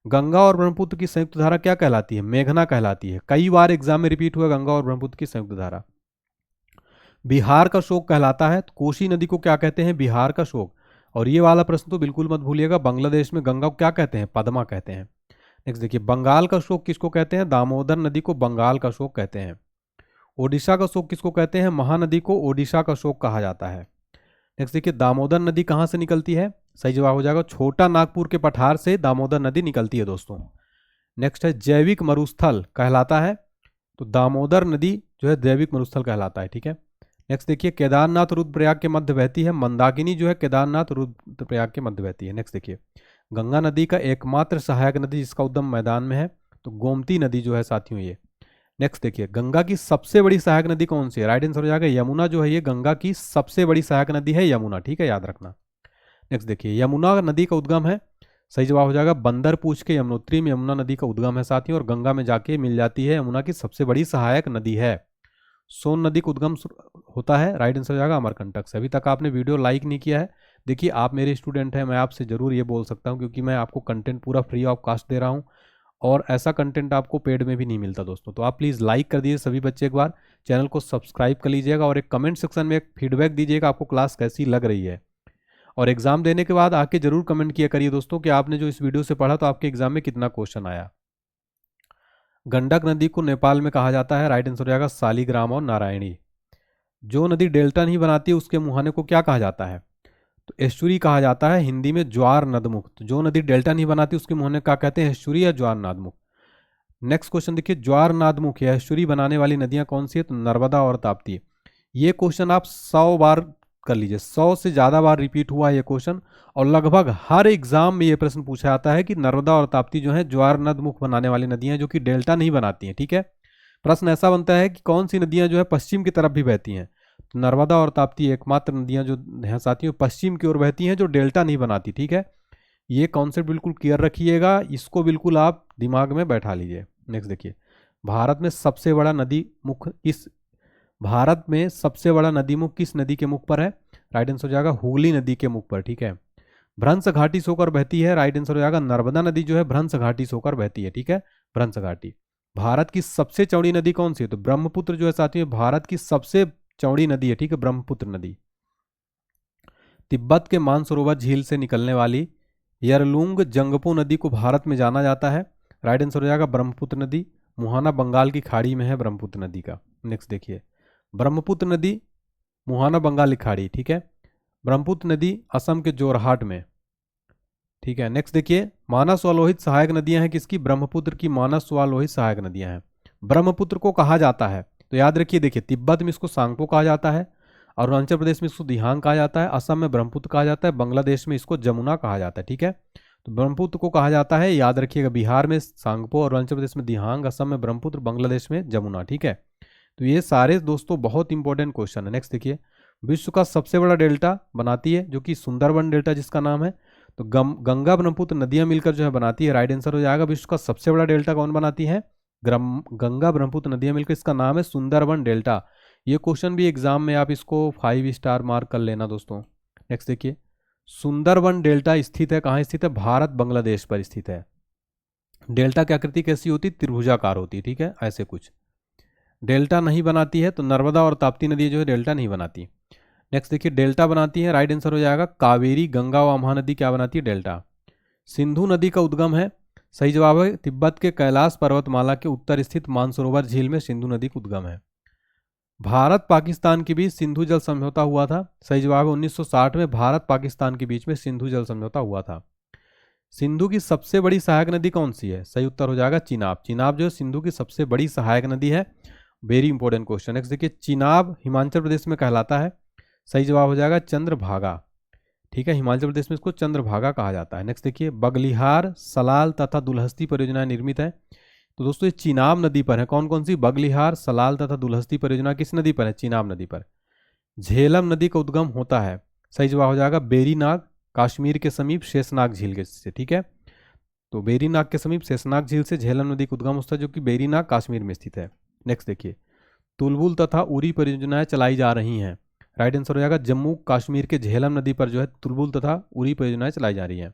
Speaker 1: गंगा और ब्रह्मपुत्र की संयुक्त धारा क्या कहलाती है? मेघना कहलाती है। कई बार एग्जाम में रिपीट हुआ गंगा और ब्रह्मपुत्र की संयुक्त धारा। बिहार का शोक कहलाता है? तो कोसी नदी को क्या कहते हैं? बिहार का शोक। और ये वाला प्रश्न तो बिल्कुल मत भूलिएगा, बांग्लादेश में गंगा को क्या कहते हैं? पद्मा कहते हैं। नेक्स्ट देखिए, बंगाल का शोक किसको कहते हैं? दामोदर नदी को बंगाल का शोक कहते हैं। ओडिशा का शोक किसको कहते हैं? महानदी को ओडिशा का शोक कहा जाता है। नेक्स्ट देखिए, दामोदर नदी कहाँ से निकलती है? सही जवाब हो जाएगा छोटा नागपुर के पठार से दामोदर नदी निकलती है दोस्तों। नेक्स्ट है जैविक मरुस्थल कहलाता है? तो दामोदर नदी जो है जैविक मरुस्थल कहलाता है, ठीक है। नेक्स्ट देखिए, केदारनाथ रुद्रप्रयाग के मध्य बहती है? मंदाकिनी जो है केदारनाथ रुद्रप्रयाग के मध्य बहती है। नेक्स्ट देखिए, गंगा नदी का एकमात्र सहायक नदी जिसका उद्गम मैदान में है? तो गोमती नदी जो है साथियों ये। नेक्स्ट देखिए, गंगा की सबसे बड़ी सहायक नदी कौन सी है? राइट आंसर हो जाएगा यमुना जो है, ये गंगा की सबसे बड़ी सहायक नदी है यमुना, ठीक है, याद रखना। नेक्स्ट देखिए, यमुना नदी का उद्गम है? सही जवाब हो जाएगा बंदरपूछ के यमुनोत्री में यमुना नदी का उद्गम है साथियों, और गंगा में जाके मिल जाती है, यमुना की सबसे बड़ी सहायक नदी है। सोन नदी का उद्गम होता है? राइट आंसर हो जाएगा अमरकंटक से। अभी तक आपने वीडियो लाइक नहीं किया है, देखिए आप मेरे स्टूडेंट हैं, मैं आपसे जरूर ये बोल सकता हूँ क्योंकि मैं आपको कंटेंट पूरा फ्री ऑफ कॉस्ट दे रहा हूँ, और ऐसा कंटेंट आपको पेड में भी नहीं मिलता दोस्तों। तो आप प्लीज़ लाइक कर दीजिए सभी बच्चे, एक बार चैनल को सब्सक्राइब कर लीजिएगा, और एक कमेंट सेक्शन में एक फीडबैक दीजिएगा आपको क्लास कैसी लग रही है। और एग्जाम देने के बाद आके जरूर कमेंट किया करिए दोस्तों कि आपने जो इस वीडियो से पढ़ा तो आपके एग्जाम में कितना क्वेश्चन आया। गंडक नदी को नेपाल में कहा जाता है? राइट आंसर हो जाएगा शालिग्राम और नारायणी। जो नदी डेल्टा नहीं बनाती उसके मुहाने को क्या कहा जाता है? तो एस्चुरी कहा जाता है, हिंदी में ज्वार नदमुख। तो जो नदी डेल्टा नहीं बनाती उसके मुहाने क्या कहते हैं? एस्चुरी या ज्वार नादमुख। नेक्स्ट क्वेश्चन देखिए, ज्वार नादमुख या एस्चुरी बनाने वाली नदियां कौन सी है? तो नर्मदा और ताप्ती। ये क्वेश्चन आप 100 बार कर लीजिए, 100 से ज़्यादा बार रिपीट हुआ ये क्वेश्चन, और लगभग हर एग्जाम में ये प्रश्न पूछा जाता है कि नर्मदा और ताप्ती जो है ज्वार नदमुख बनाने वाली नदियां जो कि डेल्टा नहीं बनाती हैं, ठीक है। प्रश्न ऐसा बनता है कि कौन सी नदियां जो है पश्चिम की तरफ भी बहती हैं? तो नर्मदा और ताप्ती एकमात्र नदियां जो हैं साथियों पश्चिम की ओर बहती हैं जो डेल्टा नहीं बनाती, ठीक है। ये कॉन्सेप्ट बिल्कुल क्लियर रखिएगा, इसको बिल्कुल आप दिमाग में बैठा लीजिए। नेक्स्ट देखिए, भारत में सबसे बड़ा नदी मुख किस नदी के मुख पर है? राइट आंसर हो जाएगा हुगली नदी के मुख पर, ठीक है। भ्रंश घाटी से होकर बहती है? राइट आंसर हो जाएगा नर्मदा नदी जो है भ्रंश घाटी से होकर बहती है, ठीक है, भ्रंश घाटी। भारत की सबसे चौड़ी नदी कौन सी है? तो ब्रह्मपुत्र जो है साथियों भारत की सबसे चौड़ी नदी है, ठीक है, ब्रह्मपुत्र नदी। तिब्बत के मानसरोवर झील से निकलने वाली यरलुंग जंगपो नदी को भारत में जाना जाता है? राइट आंसर हो जाएगा ब्रह्मपुत्र नदी। मुहाना बंगाल की खाड़ी में है ब्रह्मपुत्र नदी का। नेक्स्ट देखिए, ब्रह्मपुत्र नदी मुहाना बंगाल की खाड़ी, ठीक है। ब्रह्मपुत्र नदी असम के जोरहाट में, ठीक है। नेक्स्ट देखिए, मानस वालोहित सहायक नदियां हैं किसकी? ब्रह्मपुत्र की मानस वालोहित सहायक नदियां हैं। ब्रह्मपुत्र को कहा जाता है? तो याद रखिए, देखिए तिब्बत में इसको सांगपो कहा जाता है, अरुणाचल प्रदेश में इसको दिहांग कहा जाता है, असम में ब्रह्मपुत्र कहा जाता है, बांग्लादेश में इसको जमुना कहा जाता है, ठीक है। तो ब्रह्मपुत्र को कहा जाता है, याद रखिएगा, बिहार में सांगपो, अरुणाचल प्रदेश में दिहांग, असम में ब्रह्मपुत्र, बांग्लादेश में जमुना। ठीक है, तो ये सारे दोस्तों बहुत इंपॉर्टेंट क्वेश्चन है। नेक्स्ट देखिए, विश्व का सबसे बड़ा डेल्टा बनाती है, जो कि सुंदरबन डेल्टा जिसका नाम है। तो गंगा ब्रह्मपुत्र नदियां मिलकर जो है बनाती है। राइट आंसर हो जाएगा, विश्व का सबसे बड़ा डेल्टा कौन बनाती है? गंगा ब्रह्मपुत्र नदियां मिलकर, इसका नाम है सुंदरबन डेल्टा। ये क्वेश्चन भी एग्जाम में आप इसको 5 स्टार मार्क कर लेना दोस्तों। नेक्स्ट देखिए, सुंदरबन डेल्टा स्थित है, कहाँ स्थित है? भारत बांग्लादेश पर स्थित है। डेल्टा की आकृति कैसी होती? त्रिभुजाकार होती है। ठीक है, ऐसे कुछ डेल्टा नहीं बनाती है। तो नर्मदा और ताप्ती नदी जो है डेल्टा नहीं बनाती। नेक्स्ट देखिए, डेल्टा बनाती है, राइट आंसर हो जाएगा कावेरी, गंगा व महानदी क्या बनाती है? डेल्टा। सिंधु नदी का उद्गम है, सही जवाब है तिब्बत के कैलाश पर्वतमाला के उत्तर स्थित मानसरोवर झील में सिंधु नदी का उद्गम है। भारत पाकिस्तान के बीच सिंधु जल समझौता हुआ था, सही जवाब है 1960 में भारत पाकिस्तान के बीच में सिंधु जल समझौता हुआ था। सिंधु की सबसे बड़ी सहायक नदी कौन सी है? सही उत्तर हो जाएगा चिनाब। चिनाब जो है सिंधु की सबसे बड़ी सहायक नदी है। Very important question. नेक्स्ट देखिए, चिनाब हिमाचल प्रदेश में कहलाता है, सही जवाब हो जाएगा चंद्रभागा। ठीक है, हिमाचल प्रदेश में इसको चंद्रभागा कहा जाता है। नेक्स्ट देखिए, बगलिहार, सलाल तथा दुलहस्ती परियोजनाएं निर्मित है। तो दोस्तों ये चिनाब नदी पर है। कौन कौन सी? बगलिहार, सलाल तथा दुलहस्ती परियोजना किस नदी पर है? चिनाब नदी पर। झेलम नदी का उद्गम होता है, सही जवाब हो जाएगा बेरीनाग, कश्मीर के समीप शेषनाग झील के से। ठीक है, तो बेरीनाग के समीप शेषनाग झील से झेलम नदी का उद्गम होता है, जो कि बेरीनाग कश्मीर में स्थित है। नेक्स्ट देखिए, तुलबुल तथा उरी परियोजनाएं चलाई जा रही हैं। राइट आंसर हो जाएगा जम्मू कश्मीर के झेलम नदी पर जो है तुलबुल तथा उरी परियोजनाएं चलाई जा रही हैं।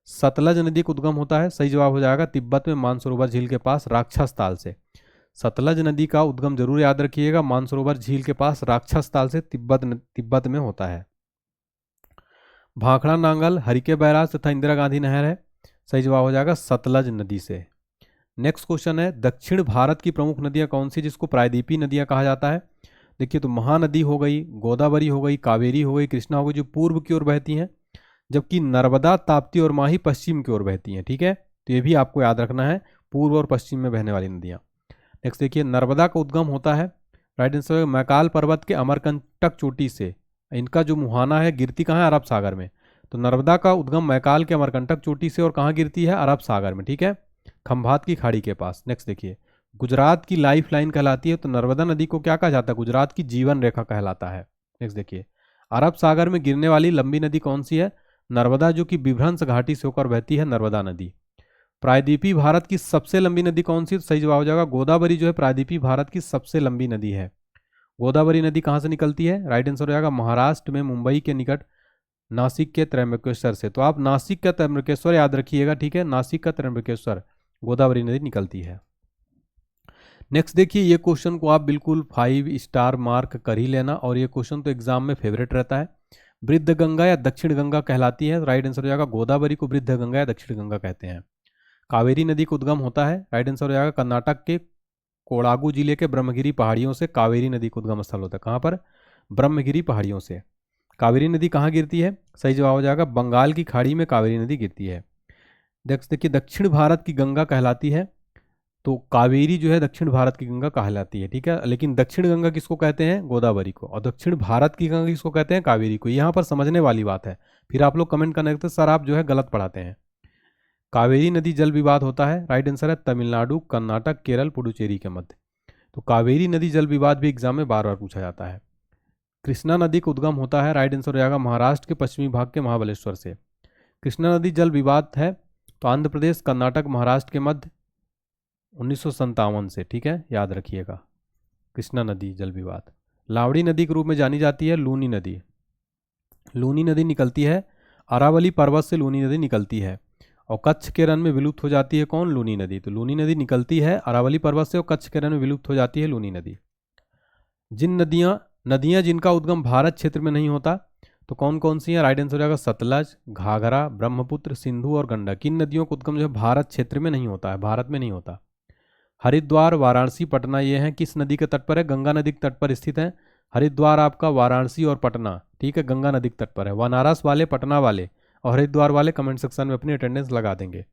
Speaker 1: सतलज नदी का उद्गम होता है, सही जवाब हो जाएगा तिब्बत में मानसरोवर झील के पास राक्षस ताल से। सतलज नदी का उद्गम जरूर याद रखिएगा, मानसरोवर झील के पास राक्षस ताल से तिब्बत में होता है। भाखड़ा नांगल हरिके बैराज तथा इंदिरा गांधी नहर है, सही जवाब हो जाएगा सतलज नदी से। नेक्स्ट क्वेश्चन है, दक्षिण भारत की प्रमुख नदियां कौन सी जिसको प्रायद्वीपीय नदियां कहा जाता है? देखिए, तो महानदी हो गई, गोदावरी हो गई, कावेरी हो गई, कृष्णा हो गई, जो पूर्व की ओर बहती हैं, जबकि नर्मदा, ताप्ती और माही पश्चिम की ओर बहती हैं। ठीक है, तो ये भी आपको याद रखना है, पूर्व और पश्चिम में बहने वाली नदियां। नेक्स्ट देखिए, नर्मदा का उद्गम होता है, राइट आंसर मैकाल पर्वत के अमरकंटक चोटी से। इनका जो मुहाना है गिरती कहाँ है? अरब सागर में। तो नर्मदा का उद्गम मैकाल के अमरकंटक चोटी से, और कहाँ गिरती है? अरब सागर में। ठीक है, खंभात की खाड़ी के पास। नेक्स्ट देखिए, गुजरात की लाइफ लाइन कहलाती है, तो नर्मदा नदी को क्या कहा जाता है? गुजरात की जीवन रेखा कहलाता है। नेक्स्ट देखिए, अरब सागर में गिरने वाली लंबी नदी कौन सी है? नर्मदा, जो कि विभ्रंश घाटी से होकर बहती है, नर्मदा नदी। प्रायद्वीपीय भारत की सबसे लंबी नदी कौन सी? तो सही जवाब हो जाएगा गोदावरी, जो है प्रायद्वीपीय भारत की सबसे लंबी नदी है। गोदावरी नदी कहाँ से निकलती है? राइट आंसर हो जाएगा महाराष्ट्र में मुंबई के निकट नासिक के त्र्यंबकेश्वर से। तो आप नासिक का त्र्यंबकेश्वर याद रखिएगा। ठीक है, नासिक का त्र्यंबकेश्वर गोदावरी नदी निकलती है। नेक्स्ट देखिए, ये क्वेश्चन को आप बिल्कुल 5 स्टार मार्क कर ही लेना, और ये क्वेश्चन तो एग्जाम में फेवरेट रहता है। वृद्ध गंगा या दक्षिण गंगा कहलाती है? राइट आंसर हो जाएगा गोदावरी को वृद्ध गंगा या दक्षिण गंगा कहते हैं। कावेरी नदी का उद्गम होता है, राइट आंसर हो जाएगा कर्नाटक के कोडागु जिले के ब्रह्मगिरी पहाड़ियों से कावेरी नदी का उद्गम स्थल होता है। कहाँ पर? ब्रह्मगिरी पहाड़ियों से। कावेरी नदी कहाँ गिरती है? सही जवाब हो जाएगा बंगाल की खाड़ी में कावेरी नदी गिरती है। देखिए, दक्षिण भारत की गंगा कहलाती है, तो कावेरी जो है दक्षिण भारत की गंगा कहलाती है। ठीक है, लेकिन दक्षिण गंगा किसको कहते हैं? गोदावरी को। और दक्षिण भारत की गंगा किसको कहते हैं? कावेरी को। यहाँ पर समझने वाली बात है, फिर आप लोग कमेंट करने लगते सर आप जो है गलत पढ़ाते हैं। कावेरी नदी जल विवाद होता है, राइट आंसर है तमिलनाडु, कर्नाटक, केरल, पुडुचेरी के मध्य। तो कावेरी नदी जल विवाद भी एग्जाम में बार बार पूछा जाता है। कृष्णा नदी का उद्गम होता है, राइट आंसर हो जाएगा महाराष्ट्र के पश्चिमी भाग के महाबलेश्वर से। कृष्णा नदी जल विवाद है तो आंध्र प्रदेश, कर्नाटक, महाराष्ट्र के मध्य 1957 से। ठीक है, याद रखिएगा कृष्णा नदी जल विवाद। लावड़ी नदी के रूप में जानी जाती है लूनी नदी। लूनी नदी निकलती है अरावली पर्वत से, लूनी नदी निकलती है, और कच्छ के रण में विलुप्त हो जाती है। कौन? लूनी नदी। तो लूनी नदी निकलती है अरावली पर्वत से और कच्छ के रण में विलुप्त हो जाती है लूनी नदी। जिन नदियां जिनका उद्गम भारत क्षेत्र में नहीं होता, तो कौन कौन सी हैं? राइट आंसर हो जाएगा सतलज, घाघरा, ब्रह्मपुत्र, सिंधु और गंडक। किन नदियों का उद्गम जो है भारत क्षेत्र में नहीं होता है, भारत में नहीं होता? हरिद्वार, वाराणसी, पटना, ये हैं किस नदी के तट पर है? गंगा नदी के तट पर स्थित है। हरिद्वार आपका, वाराणसी और पटना, ठीक है, गंगा नदी के तट पर है। बनारस वाले, पटना वाले और हरिद्वार वाले कमेंट सेक्शन में अपनी अटेंडेंस लगा देंगे।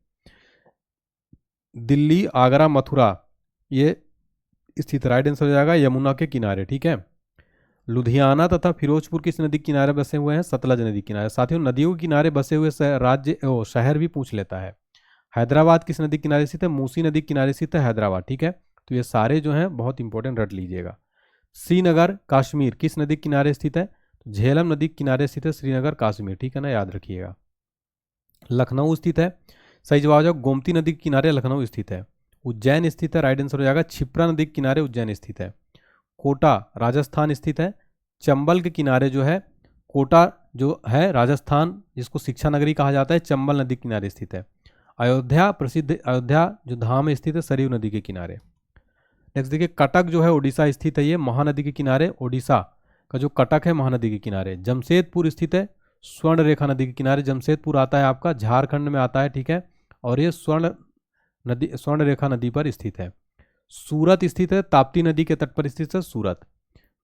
Speaker 1: दिल्ली, आगरा, मथुरा ये स्थित, राइट आंसर हो जाएगा यमुना के किनारे। ठीक है, लुधियाना तथा फिरोजपुर किस नदी के किनारे बसे हुए हैं? सतलज नदी के किनारे। साथियों, नदियों के किनारे बसे हुए शहर भी पूछ लेता है। हैदराबाद किस नदी के किनारे स्थित है? मूसी नदी के किनारे स्थित है हैदराबाद। ठीक है, तो ये सारे जो हैं बहुत इंपॉर्टेंट, रट लीजिएगा। श्रीनगर कश्मीर किस नदी के किनारे स्थित है? झेलम नदी के किनारे स्थित है श्रीनगर कश्मीर। ठीक है ना, याद रखिएगा। लखनऊ स्थित है, सही जवाब है गोमती नदी के किनारे लखनऊ स्थित है। उज्जैन स्थित है, राइट आंसर हो जाएगा क्षिप्रा नदी के किनारे उज्जैन स्थित है। कोटा राजस्थान स्थित है। चंबल के किनारे जो है कोटा जो है राजस्थान, जिसको शिक्षा नगरी कहा जाता है, चंबल नदी के किनारे स्थित है। अयोध्या प्रसिद्ध अयोध्या जो धाम स्थित है सरयू नदी के किनारे। नेक्स्ट देखिए, कटक जो है उड़ीसा स्थित है, ये महानदी के किनारे, ओडिशा का जो कटक है महानदी के किनारे। जमशेदपुर स्थित है स्वर्ण रेखा नदी के किनारे। जमशेदपुर आता है आपका झारखंड में आता है। ठीक है, और ये स्वर्ण रेखा नदी पर स्थित है। सूरत स्थित है ताप्ती नदी के तट पर स्थित है सूरत।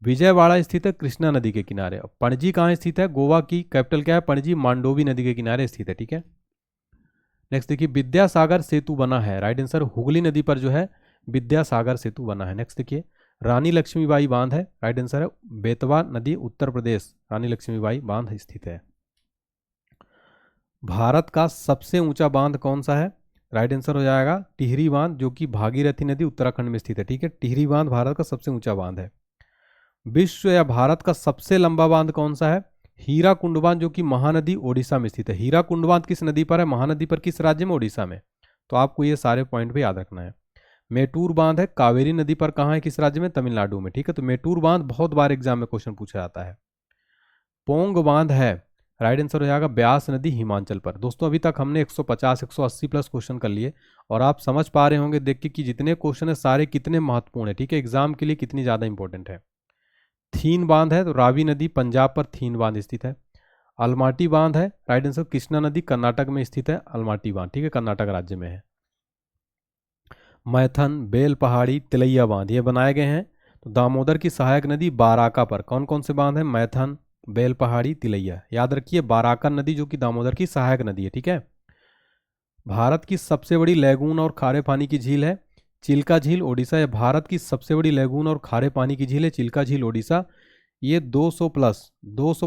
Speaker 1: विजयवाड़ा स्थित है कृष्णा नदी के किनारे। पणजी कहाँ स्थित है? गोवा की कैपिटल क्या है? पणजी मांडोवी नदी के किनारे स्थित है। ठीक है, नेक्स्ट देखिए, विद्यासागर सेतु बना है, राइट आंसर हुगली नदी पर जो है विद्यासागर सेतु बना है। नेक्स्ट देखिए, रानी लक्ष्मीबाई बांध है, राइट आंसर है बेतवा नदी उत्तर प्रदेश, रानी लक्ष्मीबाई बांध स्थित है। भारत का सबसे ऊंचा बांध कौन सा है? राइट आंसर हो जाएगा टिहरी बांध, जो कि भागीरथी नदी उत्तराखंड में स्थित है। ठीक है, टिहरी बांध भारत का सबसे ऊंचा बांध है। विश्व या भारत का सबसे लंबा बांध कौन सा है? हीरा कुंड बांध, जो कि महानदी ओडिशा में स्थित है। हीरा कुंड बांध किस नदी पर है? महानदी पर। किस राज्य में? ओडिशा में। तो आपको ये सारे पॉइंट भी याद रखना है। मेटूर बांध है कावेरी नदी पर, कहाँ है? किस राज्य में? तमिलनाडु में। ठीक है, तो मेटूर बांध बहुत बार एग्जाम में क्वेश्चन पूछा जाता है। पोंग बांध है, राइट आंसर हो जाएगा ब्यास नदी हिमाचल पर। दोस्तों, अभी तक हमने 150 180 प्लस क्वेश्चन कर लिए, और आप समझ पा रहे होंगे देख के कि जितने क्वेश्चन है सारे कितने महत्वपूर्ण है। ठीक है, एग्जाम के लिए कितनी ज्यादा इंपॉर्टेंट है। थीन बांध है, तो रावी नदी पंजाब पर थीन बांध स्थित है। अलमाटी बांध है, राइट आंसर कृष्णा नदी कर्नाटक में स्थित है अलमाटी बांध। ठीक है, कर्नाटक राज्य में है। मैथन, बेल पहाड़ी, तिलैया बांध ये बनाए गए हैं। तो दामोदर की सहायक नदी बाराका पर कौन कौन से बांध है? मैथन, बेल पहाड़ी, तिलैया। याद रखिए, बाराका नदी जो कि दामोदर की सहायक नदी है। ठीक है, भारत की सबसे बड़ी लैगून और खारे पानी की झील है चिल्का झील, ओडिशा। या भारत की सबसे बड़ी लैगून और खारे पानी की झील है चिल्का झील, ओडिशा। ये 200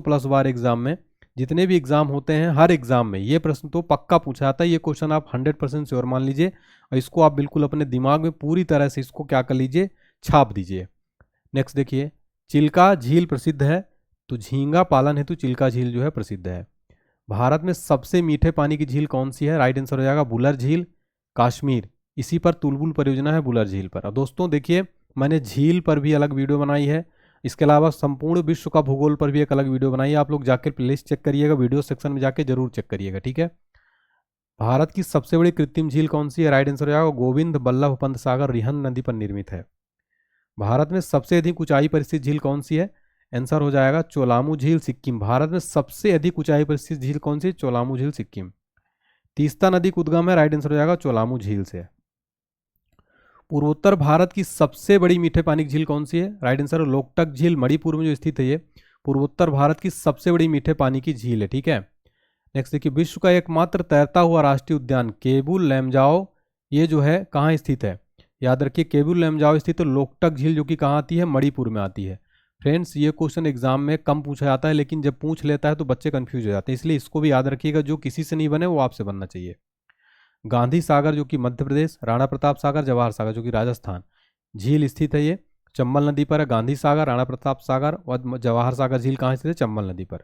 Speaker 1: प्लस बार एग्जाम में, जितने भी एग्जाम होते हैं हर एग्जाम में ये प्रश्न तो पक्का पूछा जाता है। ये क्वेश्चन आप 100% श्योर मान लीजिए, और इसको आप बिल्कुल अपने दिमाग में पूरी तरह से इसको क्या कर लीजिए, छाप दीजिए। नेक्स्ट देखिए, चिल्का झील प्रसिद्ध है, तो झींगा पालन हेतु चिल्का झील जो है प्रसिद्ध है। भारत में सबसे मीठे पानी की झील कौन सी है? राइट आंसर हो जाएगा बुलर झील, कश्मीर। इसी पर तुलबुल परियोजना है बुलर झील पर। और दोस्तों देखिए, मैंने झील पर भी अलग वीडियो बनाई है, इसके अलावा संपूर्ण विश्व का भूगोल पर भी एक अलग वीडियो बनाई है। आप लोग जाकर प्लेलिस्ट चेक करिएगा, वीडियो सेक्शन में जाके जरूर चेक करिएगा। ठीक है, भारत की सबसे बड़ी कृत्रिम झील कौन सी है? राइट आंसर हो जाएगा गोविंद बल्लभ पंत सागर, रिहन नदी पर निर्मित है। भारत में सबसे अधिक ऊंचाई पर स्थित झील कौन सी है? आंसर हो जाएगा चोलामू झील, सिक्किम। भारत में सबसे अधिक ऊंचाई पर स्थित झील कौन सी है? चोलामू झील, सिक्किम। तीस्ता नदी का उद्गम है, राइट आंसर हो जाएगा चोलामू झील से। पूर्वोत्तर भारत की सबसे बड़ी मीठे पानी की झील कौन सी है? राइट आंसर है लोकटक झील, मणिपुर में जो स्थित है ये पूर्वोत्तर भारत की सबसे बड़ी मीठे पानी की झील है। ठीक है, नेक्स्ट देखिए, विश्व का एकमात्र तैरता हुआ राष्ट्रीय उद्यान केबुल लैमजाओ, ये जो है कहाँ स्थित है? याद रखिए, केबुल लैमजाओ स्थित है लोकटक झील, जो कि कहाँ आती है? मणिपुर में आती है। फ्रेंड्स, ये क्वेश्चन एग्जाम में कम पूछा जाता है, लेकिन जब पूछ लेता है तो बच्चे कंफ्यूज हो जाते हैं, इसलिए इसको भी याद रखिएगा, जो किसी से नहीं बने वो आपसे बनना चाहिए। गांधी सागर जो कि मध्य प्रदेश, राणा प्रताप सागर, जवाहर सागर जो कि राजस्थान, झील स्थित है ये चंबल नदी पर है। गांधी सागर, राणा प्रताप सागर और जवाहर सागर झील कहाँ स्थित है? चंबल नदी पर।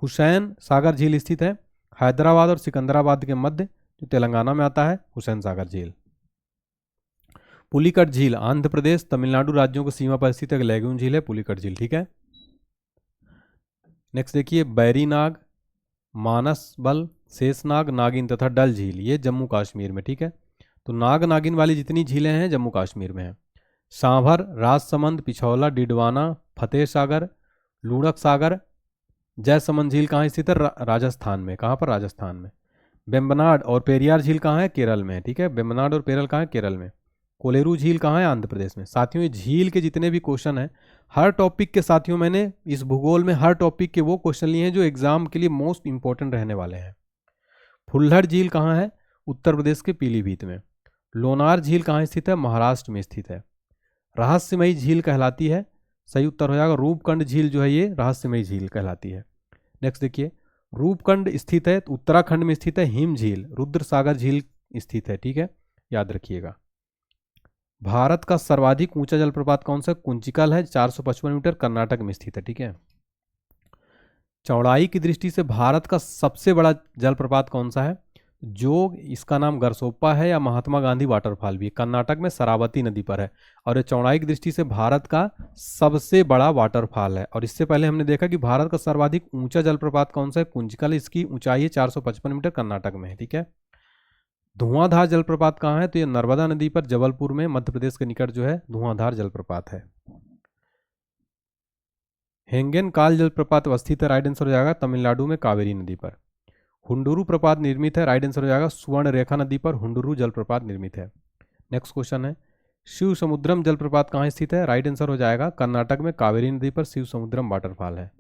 Speaker 1: हुसैन सागर झील स्थित है हैदराबाद और सिकंदराबाद के मध्य, जो तेलंगाना में आता है हुसैन सागर झील। पुलिकट झील आंध्र प्रदेश तमिलनाडु राज्यों की सीमा पर स्थित एक लैगून झील है पुलिकट झील। ठीक है, नेक्स्ट देखिए, बैरीनाग, मानसबल, शेषनाग, नागिन तथा डल झील ये जम्मू कश्मीर में। ठीक है, तो नाग नागिन वाली जितनी झीलें हैं जम्मू कश्मीर में हैं। सांभर, राजसमंद, पिछौला, डिडवाना, फतेह सागर, लूणक सागर, जयसमंद झील कहाँ स्थित है? राजस्थान में। कहाँ पर? राजस्थान में। बेम्बनाड और पेरियार झील कहाँ है? केरल में। ठीक है, बेम्बनाड और पेरल कहाँ है? केरल में। कोलेरू झील कहाँ है? आंध्र प्रदेश में। साथियों, ये झील के जितने भी क्वेश्चन हैं हर टॉपिक के, साथियों मैंने इस भूगोल में हर टॉपिक के वो क्वेश्चन लिए हैं जो एग्जाम के लिए मोस्ट इंपॉर्टेंट रहने वाले हैं। फुल्लड़ झील कहाँ है? उत्तर प्रदेश के पीलीभीत में। लोनार झील कहाँ स्थित है? महाराष्ट्र में स्थित है। रहस्यमयी झील कहलाती है सही उत्तर हो जाएगा रूपकुंड झील जो है ये रहस्यमय झील कहलाती है। नेक्स्ट देखिए, रूपकुंड स्थित है तो उत्तराखंड में स्थित है हिम झील, रुद्र सागर झील स्थित है, ठीक है, याद रखिएगा। भारत का सर्वाधिक ऊंचा जलप्रपात कौन सा? कुंचिकल है, 455 मीटर, कर्नाटक में स्थित है, ठीक है। चौड़ाई की दृष्टि से भारत का सबसे बड़ा जलप्रपात कौन सा है? जो इसका नाम गरसोप्पा है या महात्मा गांधी वाटरफॉल भी है, कर्नाटक में शरावती नदी पर है, और ये चौड़ाई की दृष्टि से भारत का सबसे बड़ा वाटरफॉल है। और इससे पहले हमने देखा कि भारत का सर्वाधिक ऊंचा जलप्रपात कौन सा है? कुंचिकल, इसकी ऊंचाई है 455 मीटर, कर्नाटक में है, ठीक है। धुआंधार जलप्रपात कहाँ है? तो ये नर्मदा नदी पर जबलपुर में मध्य प्रदेश के निकट जो है धुआंधार जलप्रपात है। हेंगेन काल जलप्रपात स्थित है, राइट आंसर हो जाएगा तमिलनाडु में कावेरी नदी पर। हुंडुरु प्रपात निर्मित है, राइट आंसर हो जाएगा सुवर्ण रेखा नदी पर हुंडुरु जलप्रपात निर्मित है। नेक्स्ट क्वेश्चन है, शिव समुद्रम जलप्रपात कहाँ स्थित है? राइट आंसर हो जाएगा कर्नाटक में कावेरी नदी पर शिव समुद्रम वाटरफॉल है।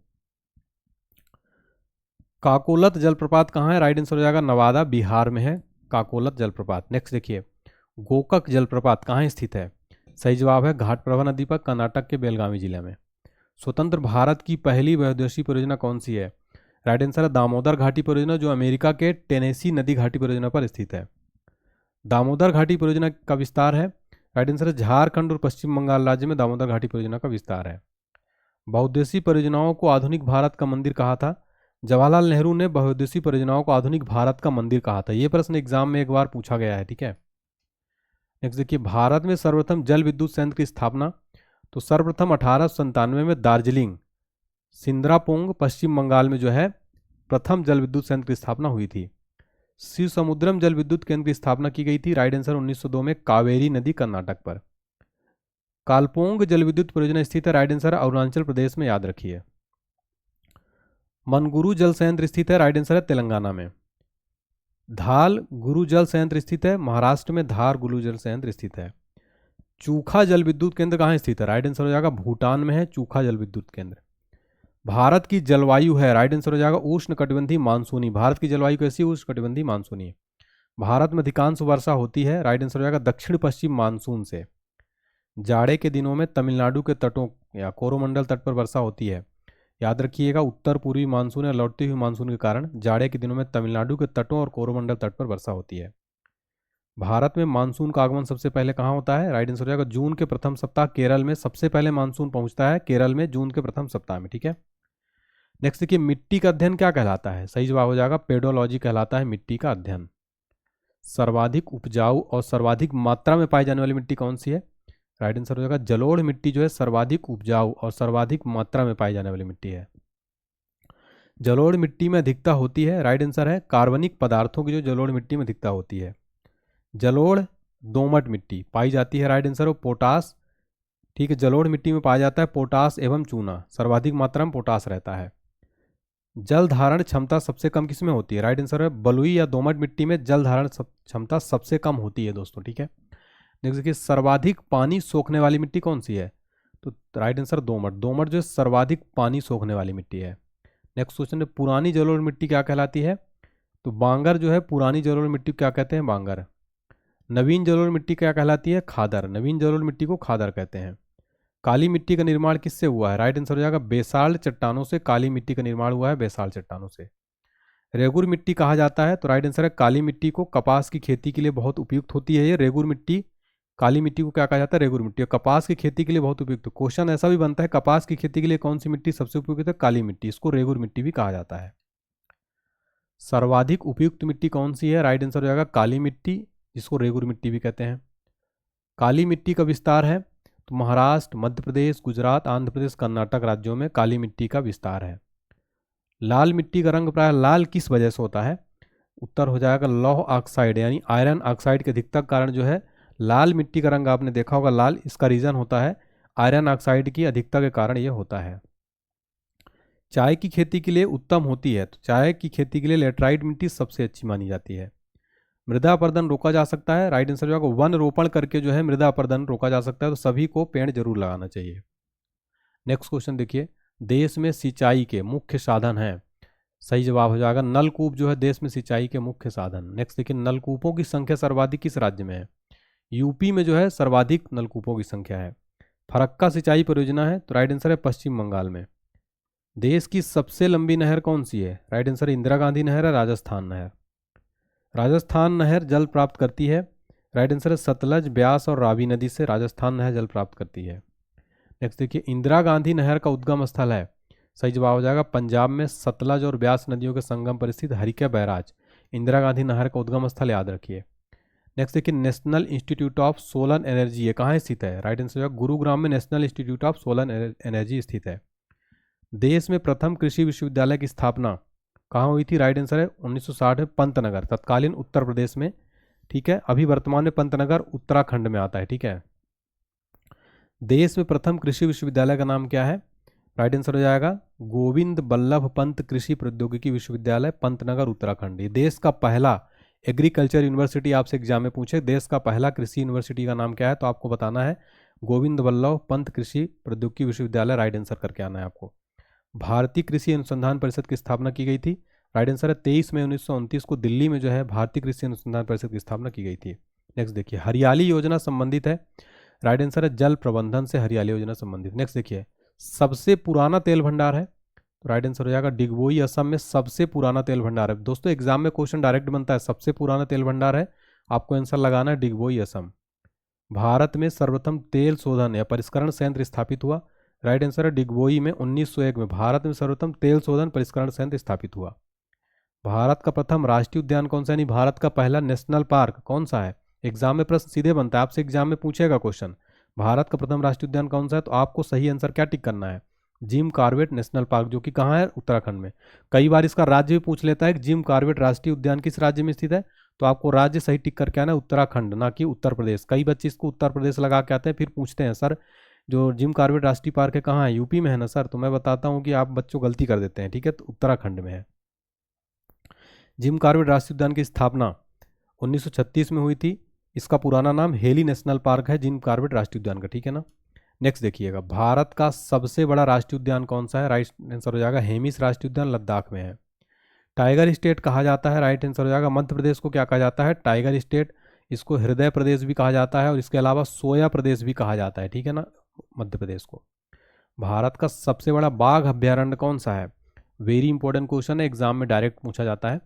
Speaker 1: काकोलत जलप्रपात कहाँ है? राइट आंसर हो जाएगा नवादा, बिहार में है काकोलत जलप्रपात। नेक्स्ट देखिए, गोकक जलप्रपात कहाँ स्थित है? सही जवाब है घाटप्रभा नदी पर, कर्नाटक के बेलगावी जिले में। स्वतंत्र भारत की पहली बहुउद्देशीय परियोजना कौन सी है? राइट आंसर है दामोदर घाटी परियोजना, जो अमेरिका के टेनेसी नदी घाटी परियोजना पर स्थित है। दामोदर घाटी परियोजना का विस्तार है, राइट आंसर है झारखंड और पश्चिम बंगाल राज्य में दामोदर घाटी परियोजना का विस्तार है। बहुउद्देशीय परियोजनाओं को आधुनिक भारत का मंदिर कहा था? जवाहरलाल नेहरू ने बहुउद्देशीय परियोजनाओं को आधुनिक भारत का मंदिर कहा था। यह प्रश्न एग्जाम में एक बार पूछा गया है, ठीक है। नेक्स्ट देखिए, भारत में सर्वप्रथम जल विद्युत संयंत्र की स्थापना? तो सर्वप्रथम 1897 में दार्जिलिंग सिंद्रापोंग पश्चिम बंगाल में जो है प्रथम जल विद्युत संयंत्र की स्थापना हुई थी। शिव समुद्रम जल विद्युत केंद्र की स्थापना की गई थी, राइट आंसर 1902 में कावेरी नदी कर्नाटक पर। कालपोंग जल विद्युत परियोजना स्थित है, राइट आंसर अरुणाचल प्रदेश में, याद रखिए। मनगुरु जल संयंत्र स्थित है, राइट आंसर है तेलंगाना में। धाल गुरु जल संयंत्र स्थित है, महाराष्ट्र में धार गुरु जल संयंत्र स्थित है। चूखा जल विद्युत केंद्र कहाँ स्थित है? राइट आंसर हो जाएगा भूटान में है चूखा जल विद्युत केंद्र। भारत की जलवायु है, राइट आंसर हो जाएगा उष्णकटिबंधीय मानसूनी। भारत की जलवायु कैसी? उष्णकटिबंधीय मानसूनी। भारत में अधिकांश वर्षा होती है, राइट आंसर हो जाएगा दक्षिण पश्चिम मानसून से। जाड़े के दिनों में तमिलनाडु के तटों या कोरोमंडल तट पर वर्षा होती है, याद रखिएगा। उत्तर पूर्वी मानसून या लौटती हुई मानसून के कारण जाड़े के दिनों में तमिलनाडु के तटों और कोरोमंडल तट पर वर्षा होती है। भारत में मानसून का आगमन सबसे पहले कहाँ होता है? राइट आंसर हो जाएगा जून के प्रथम सप्ताह। केरल में सबसे पहले मानसून पहुंचता है, केरल में जून के प्रथम सप्ताह में, ठीक है। नेक्स्ट देखिए, मिट्टी का अध्ययन क्या कहलाता है? सही जवाब हो जाएगा पेडोलॉजी कहलाता है मिट्टी का अध्ययन। सर्वाधिक उपजाऊ और सर्वाधिक मात्रा में पाई जाने वाली मिट्टी कौन सी है? राइट आंसर हो जाएगा जलोढ़ मिट्टी जो है सर्वाधिक उपजाऊ और सर्वाधिक मात्रा में पाई जाने वाली मिट्टी है। जलोढ़ मिट्टी में अधिकता होती है, राइट आंसर है कार्बनिक पदार्थों की जो जलोढ़ मिट्टी में अधिकता होती है। जलोढ़ दोमट मिट्टी पाई जाती है, राइट आंसर हो पोटास, ठीक है। जलोढ़ मिट्टी में पाया जाता है पोटास एवं चूना, सर्वाधिक मात्रा में पोटास रहता है। जल धारण क्षमता सबसे कम किसमें होती है? राइट आंसर है बलुई या दोमट मिट्टी में जल धारण क्षमता सबसे कम होती है दोस्तों, ठीक है। नेक्स्ट देखिए, सर्वाधिक पानी सोखने वाली मिट्टी कौन सी है? तो राइट आंसर दोमट। दोमट जो है सर्वाधिक पानी सोखने वाली मिट्टी है। नेक्स्ट क्वेश्चन है, पुरानी जलोढ़ मिट्टी क्या कहलाती है? तो बांगर जो है पुरानी जलोढ़ मिट्टी क्या कहते हैं? बांगर। नवीन जलोढ़ मिट्टी क्या कहलाती है? खादर। नवीन जलोढ़ मिट्टी को खादर कहते हैं। काली मिट्टी का निर्माण किससे हुआ है? राइट आंसर हो जाएगा बेसाल्ट चट्टानों से काली मिट्टी का निर्माण हुआ है, बेसाल्ट चट्टानों से। रेगुर मिट्टी कहा जाता है, तो राइट आंसर है काली मिट्टी को कपास की खेती के लिए बहुत उपयुक्त होती है ये रेगुर मिट्टी। काली मिट्टी को क्या कहा जाता है? रेगुर मिट्टी। और कपास की खेती के लिए बहुत उपयुक्त। क्वेश्चन ऐसा भी बनता है कपास की खेती के लिए कौन सी मिट्टी सबसे उपयुक्त है? काली मिट्टी, इसको रेगुर मिट्टी भी कहा जाता है। सर्वाधिक उपयुक्त मिट्टी कौन सी है? राइट आंसर हो जाएगा काली मिट्टी, जिसको रेगुर मिट्टी भी कहते हैं। काली मिट्टी का विस्तार है, तो महाराष्ट्र, मध्य प्रदेश, गुजरात, आंध्र प्रदेश, कर्नाटक राज्यों में काली मिट्टी का विस्तार है। लाल मिट्टी का रंग प्राय लाल किस वजह से होता है? उत्तर हो जाएगा लौह ऑक्साइड यानी आयरन ऑक्साइड के अधिकता कारण जो है लाल मिट्टी का रंग आपने देखा होगा लाल, इसका रीजन होता है आयरन ऑक्साइड की अधिकता के कारण यह होता है। चाय की खेती के लिए उत्तम होती है, तो चाय की खेती के लिए लेटराइट मिट्टी सबसे अच्छी मानी जाती है। मृदा अपरदन रोका जा सकता है, राइट आंसर जो है वन रोपण करके जो है मृदा अपरदन रोका जा सकता है, तो सभी को पेड़ जरूर लगाना चाहिए। नेक्स्ट क्वेश्चन देखिए, देश में सिंचाई के मुख्य साधन हैं? सही जवाब हो जाएगा नलकूप जो है देश में सिंचाई के मुख्य साधन। नेक्स्ट देखिए, नलकूपों की संख्या सर्वाधिक किस राज्य में है? यूपी में जो है सर्वाधिक नलकूपों की संख्या है। फरक्का सिंचाई परियोजना है, तो राइट आंसर है पश्चिम बंगाल में। देश की सबसे लंबी नहर कौन सी है? राइट आंसर इंदिरा गांधी नहर है, राजस्थान नहर। राजस्थान नहर जल प्राप्त करती है, राइट आंसर है सतलज, ब्यास और रावी नदी से राजस्थान नहर जल प्राप्त करती है। नेक्स्ट देखिए, इंदिरा गांधी नहर का उद्गम स्थल है, सही जवाब हो जाएगा पंजाब में सतलज और ब्यास नदियों के संगम पर स्थित हरिका बैराज इंदिरा गांधी नहर का उद्गम स्थल, याद रखिए। नेक्स्ट देखिए, national institute of solar energy ये कहाँ स्थित है? राइट आंसर हो जाएगा गुरुग्राम में national institute of solar energy स्थित है। देश में प्रथम कृषि विश्वविद्यालय की स्थापना कहाँ हुई थी? राइट आंसर है 1960 में पंतनगर, तत्कालीन उत्तर प्रदेश में, ठीक है। अभी वर्तमान में पंतनगर उत्तराखंड में आता है, ठीक है। देश में प्रथम कृषि विश्वविद्यालय का नाम क्या है? राइट आंसर हो जाएगा गोविंद बल्लभ पंत कृषि प्रौद्योगिकी विश्वविद्यालय, पंतनगर उत्तराखंड। ये देश का पहला एग्रीकल्चर यूनिवर्सिटी, आपसे एग्जाम में पूछे देश का पहला कृषि यूनिवर्सिटी का नाम क्या है, तो आपको बताना है गोविंद बल्लभ पंत कृषि प्रौद्योगिकी विश्वविद्यालय, राइट आंसर करके आना है आपको। भारतीय कृषि अनुसंधान परिषद की स्थापना की गई थी, राइट आंसर है 23 मई 1929 को दिल्ली में जो है भारतीय कृषि अनुसंधान परिषद की स्थापना की गई थी। नेक्स्ट देखिए, हरियाली योजना संबंधित है, राइट आंसर है जल प्रबंधन से हरियाली योजना संबंधित। नेक्स्ट देखिए, सबसे पुराना तेल भंडार है, राइट आंसर हो जाएगा डिगबोई, असम में सबसे पुराना तेल भंडार है। दोस्तों एग्जाम में क्वेश्चन डायरेक्ट बनता है, सबसे पुराना तेल भंडार है, आपको आंसर लगाना है डिगबोई, असम। भारत में सर्वप्रथम तेल शोधन या परिष्करण संयंत्र स्थापित हुआ, राइट आंसर है डिगबोई में 1901 में भारत में सर्वप्रथम तेल शोधन परिष्करण संयंत्र स्थापित हुआ। भारत का प्रथम राष्ट्रीय उद्यान कौन सा है? नहीं, भारत का पहला नेशनल पार्क कौन सा है? एग्जाम में प्रश्न सीधे बनता है, आपसे एग्जाम में पूछेगा क्वेश्चन, भारत का प्रथम राष्ट्रीय उद्यान कौन सा है, तो आपको सही आंसर क्या टिक करना है? जिम कॉर्बेट नेशनल पार्क, जो कि कहाँ है? उत्तराखंड में। कई बार इसका राज्य भी पूछ लेता है कि जिम कॉर्बेट राष्ट्रीय उद्यान किस राज्य में स्थित है, तो आपको राज्य सही टिक करके आना है उत्तराखंड, ना कि उत्तर प्रदेश। कई बच्चे इसको उत्तर प्रदेश लगा के आते हैं, फिर पूछते हैं सर जो जिम कॉर्बेट राष्ट्रीय पार्क है कहाँ है? यूपी में है ना सर। तो मैं बताता हूँ कि आप बच्चों गलती कर देते हैं, ठीक है, तो उत्तराखंड में है। जिम कॉर्बेट राष्ट्रीय उद्यान की स्थापना 1936 में हुई थी। इसका पुराना नाम हेली नेशनल पार्क है, जिम कॉर्बेट राष्ट्रीय उद्यान का, ठीक है ना। नेक्स्ट देखिएगा, भारत का सबसे बड़ा राष्ट्रीय उद्यान कौन सा है? राइट आंसर हो जाएगा हेमिस राष्ट्रीय उद्यान, लद्दाख में है। टाइगर स्टेट कहा जाता है, राइट आंसर हो जाएगा मध्य प्रदेश को क्या कहा जाता है? Tiger state. इसको हृदय प्रदेश भी कहा जाता है और इसके अलावा सोया प्रदेश भी कहा जाता है, ठीक है ना, मध्य प्रदेश को। भारत का सबसे बड़ा बाघ अभ्यारण्य कौन सा है? वेरी इंपॉर्टेंट क्वेश्चन है, एग्जाम में डायरेक्ट पूछा जाता है।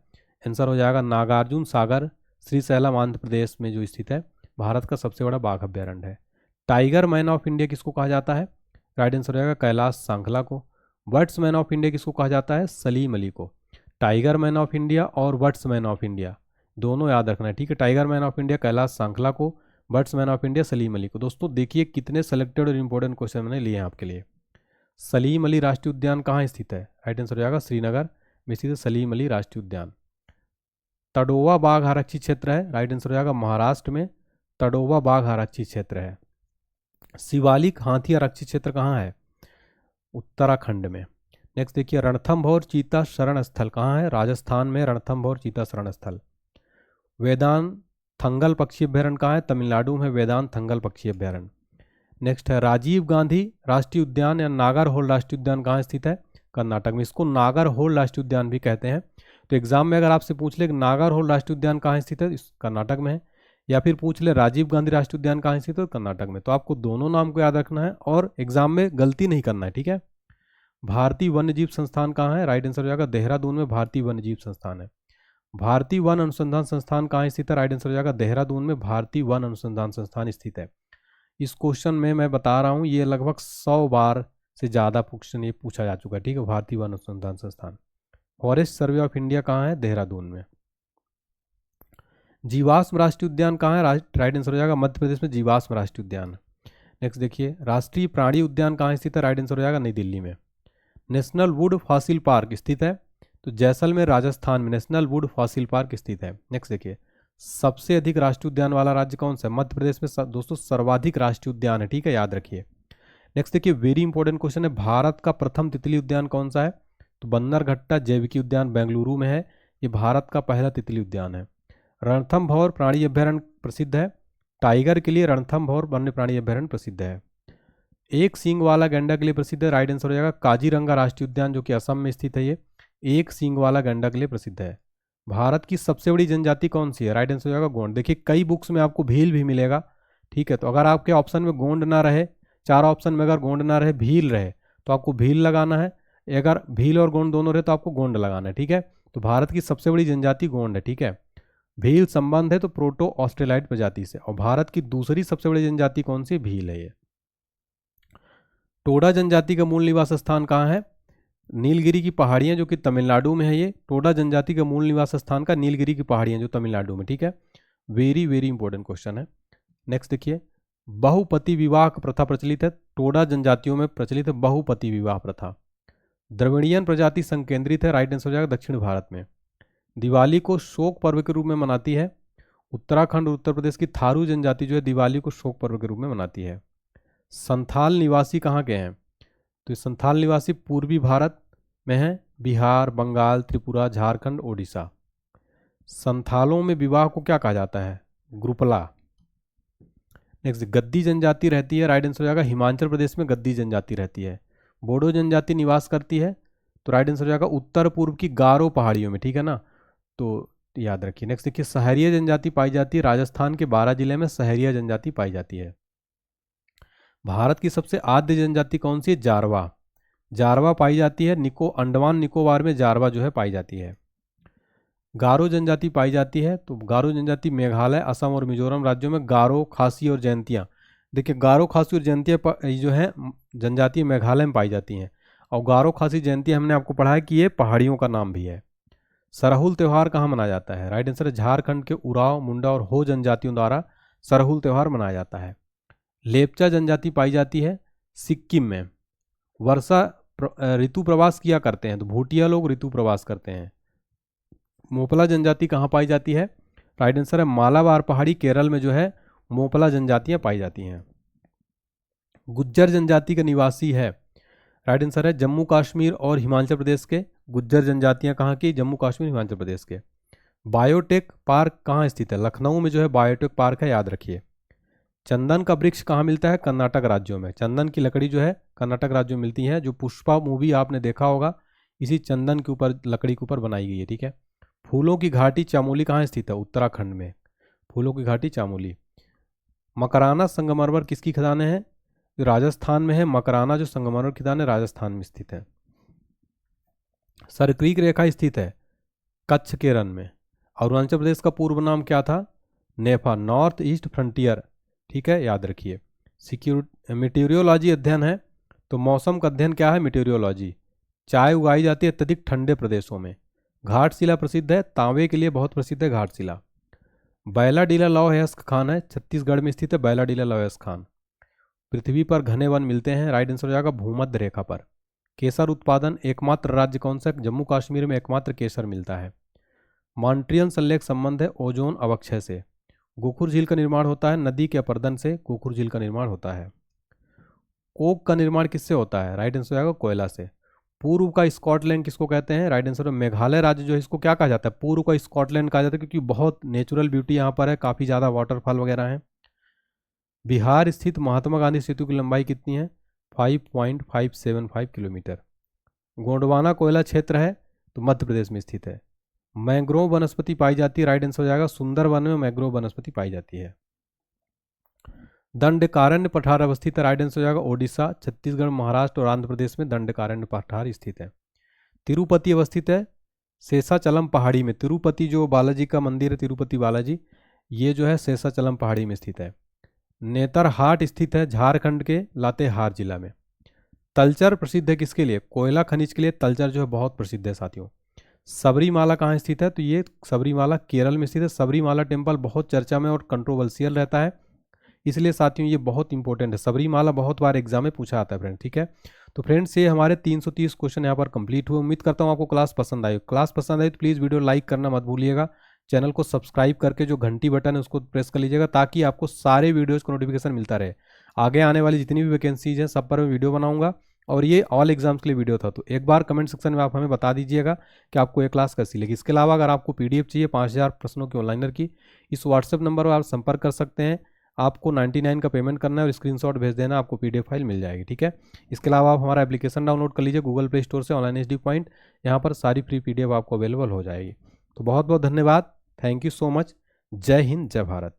Speaker 1: आंसर हो जाएगा नागार्जुन सागर, श्रीशैलम आंध्र प्रदेश में जो स्थित है, भारत का सबसे बड़ा बाघ अभ्यारण्य है। टाइगर मैन ऑफ इंडिया किसको कहा जाता है? राइट आंसर हो जाएगा कैलाश सांखला को। वर्ड्स मैन ऑफ इंडिया किसको कहा जाता है? सलीम अली को। टाइगर मैन ऑफ इंडिया और वर्ड्स मैन ऑफ इंडिया दोनों याद रखना है, ठीक है। Tiger man of India Kailash Sankhala को, birds man of India Salim Ali को। दोस्तों देखिए कितने सेलेक्टेड और इंपॉर्टेंट क्वेश्चन मैंने लिए हैं आपके लिए। सलीम अली राष्ट्रीय उद्यान कहाँ स्थित है? राइट आंसर हो जाएगा श्रीनगर में स्थित है सलीम अली राष्ट्रीय उद्यान। तडोवा बाघ आरक्षित क्षेत्र है, राइट आंसर हो जाएगा महाराष्ट्र में तडोवा बाघ आरक्षित क्षेत्र है। शिवालिक हाथी आरक्षित क्षेत्र कहाँ है? उत्तराखंड में। नेक्स्ट देखिए, रणथंभौर चीता शरण स्थल कहाँ है? राजस्थान में रणथंभौर चीता शरण स्थल। वेदांत थंगल पक्षी अभ्यारण्य कहाँ है? तमिलनाडु में वेदांत थंगल पक्षी अभ्यारण्य। नेक्स्ट है राजीव गांधी राष्ट्रीय उद्यान या नागरहोल राष्ट्रीय उद्यान कहाँ स्थित है? कर्नाटक में। इसको नागरहोल राष्ट्रीय उद्यान भी कहते हैं। तो एग्जाम में अगर आपसे पूछ ले कि नागरहोल राष्ट्रीय उद्यान कहाँ स्थित है, इस कर्नाटक में है, या फिर पूछ ले राजीव गांधी राष्ट्रीय उद्यान कहाँ स्थित है, कर्नाटक में, तो आपको दोनों नाम को याद रखना है और एग्जाम में गलती नहीं करना है, ठीक है। भारतीय वन्यजीव संस्थान कहाँ है? राइट आंसर हो जाएगा देहरादून में भारतीय वन्यजीव संस्थान है। भारतीय वन अनुसंधान संस्थान कहाँ स्थित है? राइट आंसर हो जाएगा देहरादून में भारतीय वन अनुसंधान संस्थान स्थित है। इस क्वेश्चन में मैं बता रहा हूँ ये लगभग 100 बार से ज़्यादा क्वेश्चन ये पूछा जा चुका है, ठीक है। भारतीय वन अनुसंधान संस्थान। फॉरेस्ट सर्वे ऑफ इंडिया कहाँ है? देहरादून में। जीवाश्म राष्ट्रीय उद्यान कहाँ है? राइट आंसर हो जाएगा मध्य प्रदेश में जीवाश्म राष्ट्रीय उद्यान। नेक्स्ट देखिए, राष्ट्रीय प्राणी उद्यान कहाँ स्थित है? राइट आंसर हो जाएगा नई दिल्ली में। नेशनल वुड फॉसिल पार्क स्थित है तो जैसलमेर राजस्थान में नेशनल वुड फॉसिल पार्क स्थित है। नेक्स्ट देखिए, सबसे अधिक राष्ट्रीय उद्यान वाला राज्य कौन सा है? मध्य प्रदेश में दोस्तों सर्वाधिक राष्ट्रीय उद्यान है, ठीक है, याद रखिए। नेक्स्ट देखिए, वेरी इंपॉर्टेंट क्वेश्चन है, भारत का प्रथम तितली उद्यान कौन सा है? तो बन्नरघट्टा जैविकी उद्यान बेंगलुरु में है, ये भारत का पहला तितली उद्यान है। रणथंभौर प्राणी अभ्यारण्य प्रसिद्ध है, टाइगर के लिए रणथंभौर वन्य प्राणी अभ्यारण्य प्रसिद्ध है। एक सींग वाला गैंडा के लिए प्रसिद्ध है, राइट आंसर हो जाएगा काजीरंगा राष्ट्रीय उद्यान जो कि असम में स्थित है, ये एक सींग वाला गैंडा के लिए प्रसिद्ध है। भारत की सबसे बड़ी जनजाति कौन सी है? राइट आंसर हो जाएगा गोंड। देखिए कई बुक्स में आपको भील भी मिलेगा, ठीक है, तो अगर आपके ऑप्शन में गोंड ना रहे, चार ऑप्शन में अगर गोंड ना रहे, भील रहे, तो आपको भील लगाना है। अगर भील और गोंड दोनों रहे तो आपको गोंड लगाना है, ठीक है। तो भारत की सबसे बड़ी जनजाति गोंड है, ठीक है। भील संबंध है तो प्रोटो ऑस्ट्रेलाइड प्रजाति से, और भारत की दूसरी सबसे बड़ी जनजाति कौन सी? भील है ये। टोडा जनजाति का मूल निवास स्थान कहाँ है? नीलगिरी की पहाड़ियां जो कि तमिलनाडु में है। ये टोडा जनजाति का मूल निवास स्थान का नीलगिरी की पहाड़ियां जो तमिलनाडु में, ठीक है। वेरी वेरी इंपॉर्टेंट क्वेश्चन है। नेक्स्ट देखिए, बहुपति विवाह प्रथा प्रचलित है। टोडा जनजातियों में प्रचलित है बहुपति विवाह प्रथा। द्रविड़ियन प्रजाति संकेंद्रित है। राइट आंसर हो जाएगा दक्षिण भारत में। दिवाली को शोक पर्व के रूप में मनाती है। उत्तराखंड और उत्तर प्रदेश की थारू जनजाति जो है दिवाली को शोक पर्व के रूप में मनाती है। संथाल निवासी कहाँ के हैं? तो संथाल निवासी पूर्वी भारत में है, बिहार, बंगाल, त्रिपुरा, झारखंड, ओडिशा। संथालों में विवाह को क्या कहा जाता है? ग्रुपला। नेक्स्ट, गद्दी जनजाति रहती है। राइट आंसर हो जाएगा हिमाचल प्रदेश में गद्दी जनजाति रहती है। बोडो जनजाति निवास करती है, तो राइट आंसर हो जाएगा उत्तर पूर्व की गारो पहाड़ियों में, ठीक है ना, तो याद रखिए। नेक्स्ट देखिए, सहरिया जनजाति पाई जाती है। राजस्थान के 12 जिले में सहरिया जनजाति पाई जाती है। भारत की सबसे आद्य जनजाति कौन सी है? जारवा। जारवा पाई जाती है अंडमान निकोबार में जारवा जो है पाई जाती है। गारो जनजाति पाई जाती है, तो गारो जनजाति मेघालय, असम और मिजोरम राज्यों में। गारो, खासी और जयंतियाँ, देखिए गारो, खासी और जयंतियाँ जो है जनजाति मेघालय में पाई जाती हैं। और गारो, खासी, जयंतियाँ हमने आपको पढ़ा है कि ये पहाड़ियों का नाम भी है। सरहुल त्यौहार कहाँ मनाया जाता है? राइट आंसर है झारखंड के उराव, मुंडा और हो जनजातियों द्वारा सरहुल त्यौहार मनाया जाता है। लेपचा जनजाति पाई जाती है सिक्किम में। वर्षा ऋतु प्रवास किया करते हैं, तो भूटिया लोग ऋतु प्रवास करते हैं। मोपला जनजाति कहाँ पाई जाती है? राइट आंसर है मालाबार पहाड़ी, केरल में जो है मोपला जनजातियां पाई जाती हैं। गुज्जर जनजाति का निवासी है। राइट आंसर है जम्मू कश्मीर और हिमाचल प्रदेश के। गुज्जर जनजातियां कहाँ की? जम्मू कश्मीर, हिमाचल प्रदेश के। बायोटेक पार्क कहाँ स्थित है? लखनऊ में जो है बायोटेक पार्क है, याद रखिए। चंदन का वृक्ष कहाँ मिलता है? कर्नाटक राज्यों में। चंदन की लकड़ी जो है कर्नाटक राज्यों में मिलती है। जो पुष्पा मूवी आपने देखा होगा, इसी चंदन के ऊपर, लकड़ी के ऊपर बनाई गई है, ठीक है। फूलों की घाटी चामोली कहाँ स्थित है? उत्तराखंड में। फूलों की घाटी चामोली। मकराना संगमरमर किसकी खदानें हैं? जो राजस्थान में है। मकराना जो संगमरमर खदान है राजस्थान में स्थित है। सरक्रीक रेखा स्थित है कच्छ के रन में। अरुणाचल प्रदेश का पूर्व नाम क्या था? नेफा, नॉर्थ ईस्ट फ्रंटियर, ठीक है, याद रखिए। मीटेरियोलॉजी अध्ययन है, तो मौसम का अध्ययन क्या है? मीटेरियोलॉजी। चाय उगाई जाती है अत्यधिक ठंडे प्रदेशों में। घाटशिला प्रसिद्ध है, तांबे के लिए बहुत प्रसिद्ध है घाटशिला। बैलाडीला लौह अयस्क खान है, छत्तीसगढ़ में स्थित है बैलाडीला लौह अयस्क खान। पृथ्वी पर घने वन मिलते हैं। राइट आंसर हो जाएगा भूमध्य रेखा पर। केसर उत्पादन एकमात्र राज्य कौन सा? जम्मू कश्मीर में एकमात्र केसर मिलता है। मॉन्ट्रियल संलेख संबंध है ओजोन अवक्षय से। गोखुर झील का निर्माण होता है नदी के अपर्दन से। गोखुर झील का निर्माण होता है। कोक का निर्माण किससे होता है? राइट आंसर हो जाएगा कोयला से। पूर्व का स्कॉटलैंड किसको कहते हैं? राइट आंसर है मेघालय राज्य जो है इसको क्या कहा जाता है? पूर्व का स्कॉटलैंड कहा जाता है, क्योंकि बहुत नेचुरल ब्यूटी यहाँ पर है, काफ़ी ज़्यादा वाटरफॉल वगैरह हैं। बिहार स्थित महात्मा गांधी सेतु की लंबाई कितनी है? 5.575 किलोमीटर। गोंडवाना कोयला क्षेत्र है, तो मध्य प्रदेश में स्थित है। मैंग्रोव वनस्पति पाई जाती है। राइट आंसर हो जाएगा सुंदरवन में मैंग्रोव वनस्पति पाई जाती है। दंडकारण्य पठार अवस्थित है। राइट आंसर हो जाएगा ओडिशा, छत्तीसगढ़, महाराष्ट्र और आंध्र प्रदेश में दंडकारण्य पठार स्थित है। तिरुपति अवस्थित है शेषाचलम पहाड़ी में। तिरुपति जो बालाजी का मंदिर है, तिरुपति बालाजी, ये जो है शेषाचलम पहाड़ी में स्थित है। नेतरहाट स्थित है झारखंड के लातेहार जिला में। तलचर प्रसिद्ध है किसके लिए? कोयला खनिज के लिए तलचर जो है बहुत प्रसिद्ध है साथियों। सबरीमाला कहाँ स्थित है? तो ये सबरीमाला केरल में स्थित है। सबरीमाला टेम्पल बहुत चर्चा में और कंट्रोवर्शियल रहता है, इसलिए साथियों ये बहुत इंपॉर्टेंट है। सबरीमाला बहुत बार एग्जाम में पूछा आता है फ्रेंड, ठीक है। तो फ्रेंड्स ये हमारे 330 क्वेश्चन यहाँ पर कंप्लीट हुए। उम्मीद करता हूँ आपको क्लास पसंद आई। क्लास पसंद आई तो प्लीज़ वीडियो लाइक करना मत भूलिएगा। चैनल को सब्सक्राइब करके जो घंटी बटन है उसको प्रेस कर लीजिएगा, ताकि आपको सारे वीडियोज़ का नोटिफिकेशन मिलता रहे। आगे आने वाली जितनी भी वैकेंसीज हैं सब पर मैं वीडियो बनाऊंगा, और ये ऑल एग्जाम्स के लिए वीडियो था। तो एक बार कमेंट सेक्शन में आप हमें बता दीजिएगा कि आपको ये क्लास कैसी लगी। इसके अलावा अगर आपको PDF चाहिए 5000 प्रश्नों की ऑनलाइनर की, इस व्हाट्सएप नंबर पर आप संपर्क कर सकते हैं। आपको 99 का पेमेंट करना है और स्क्रीनशॉट भेज देना, आपको PDF फाइल मिल जाएगी, ठीक है। इसके अलावा आप हमारा एप्लीकेशन डाउनलोड कर लीजिए गूगल प्ले स्टोर से, ऑनलाइन HD पॉइंट। यहाँ पर सारी फ्री PDF आपको अवेलेबल हो जाएगी। तो बहुत बहुत धन्यवाद, थैंक यू सो मच। जय हिंद, जय भारत।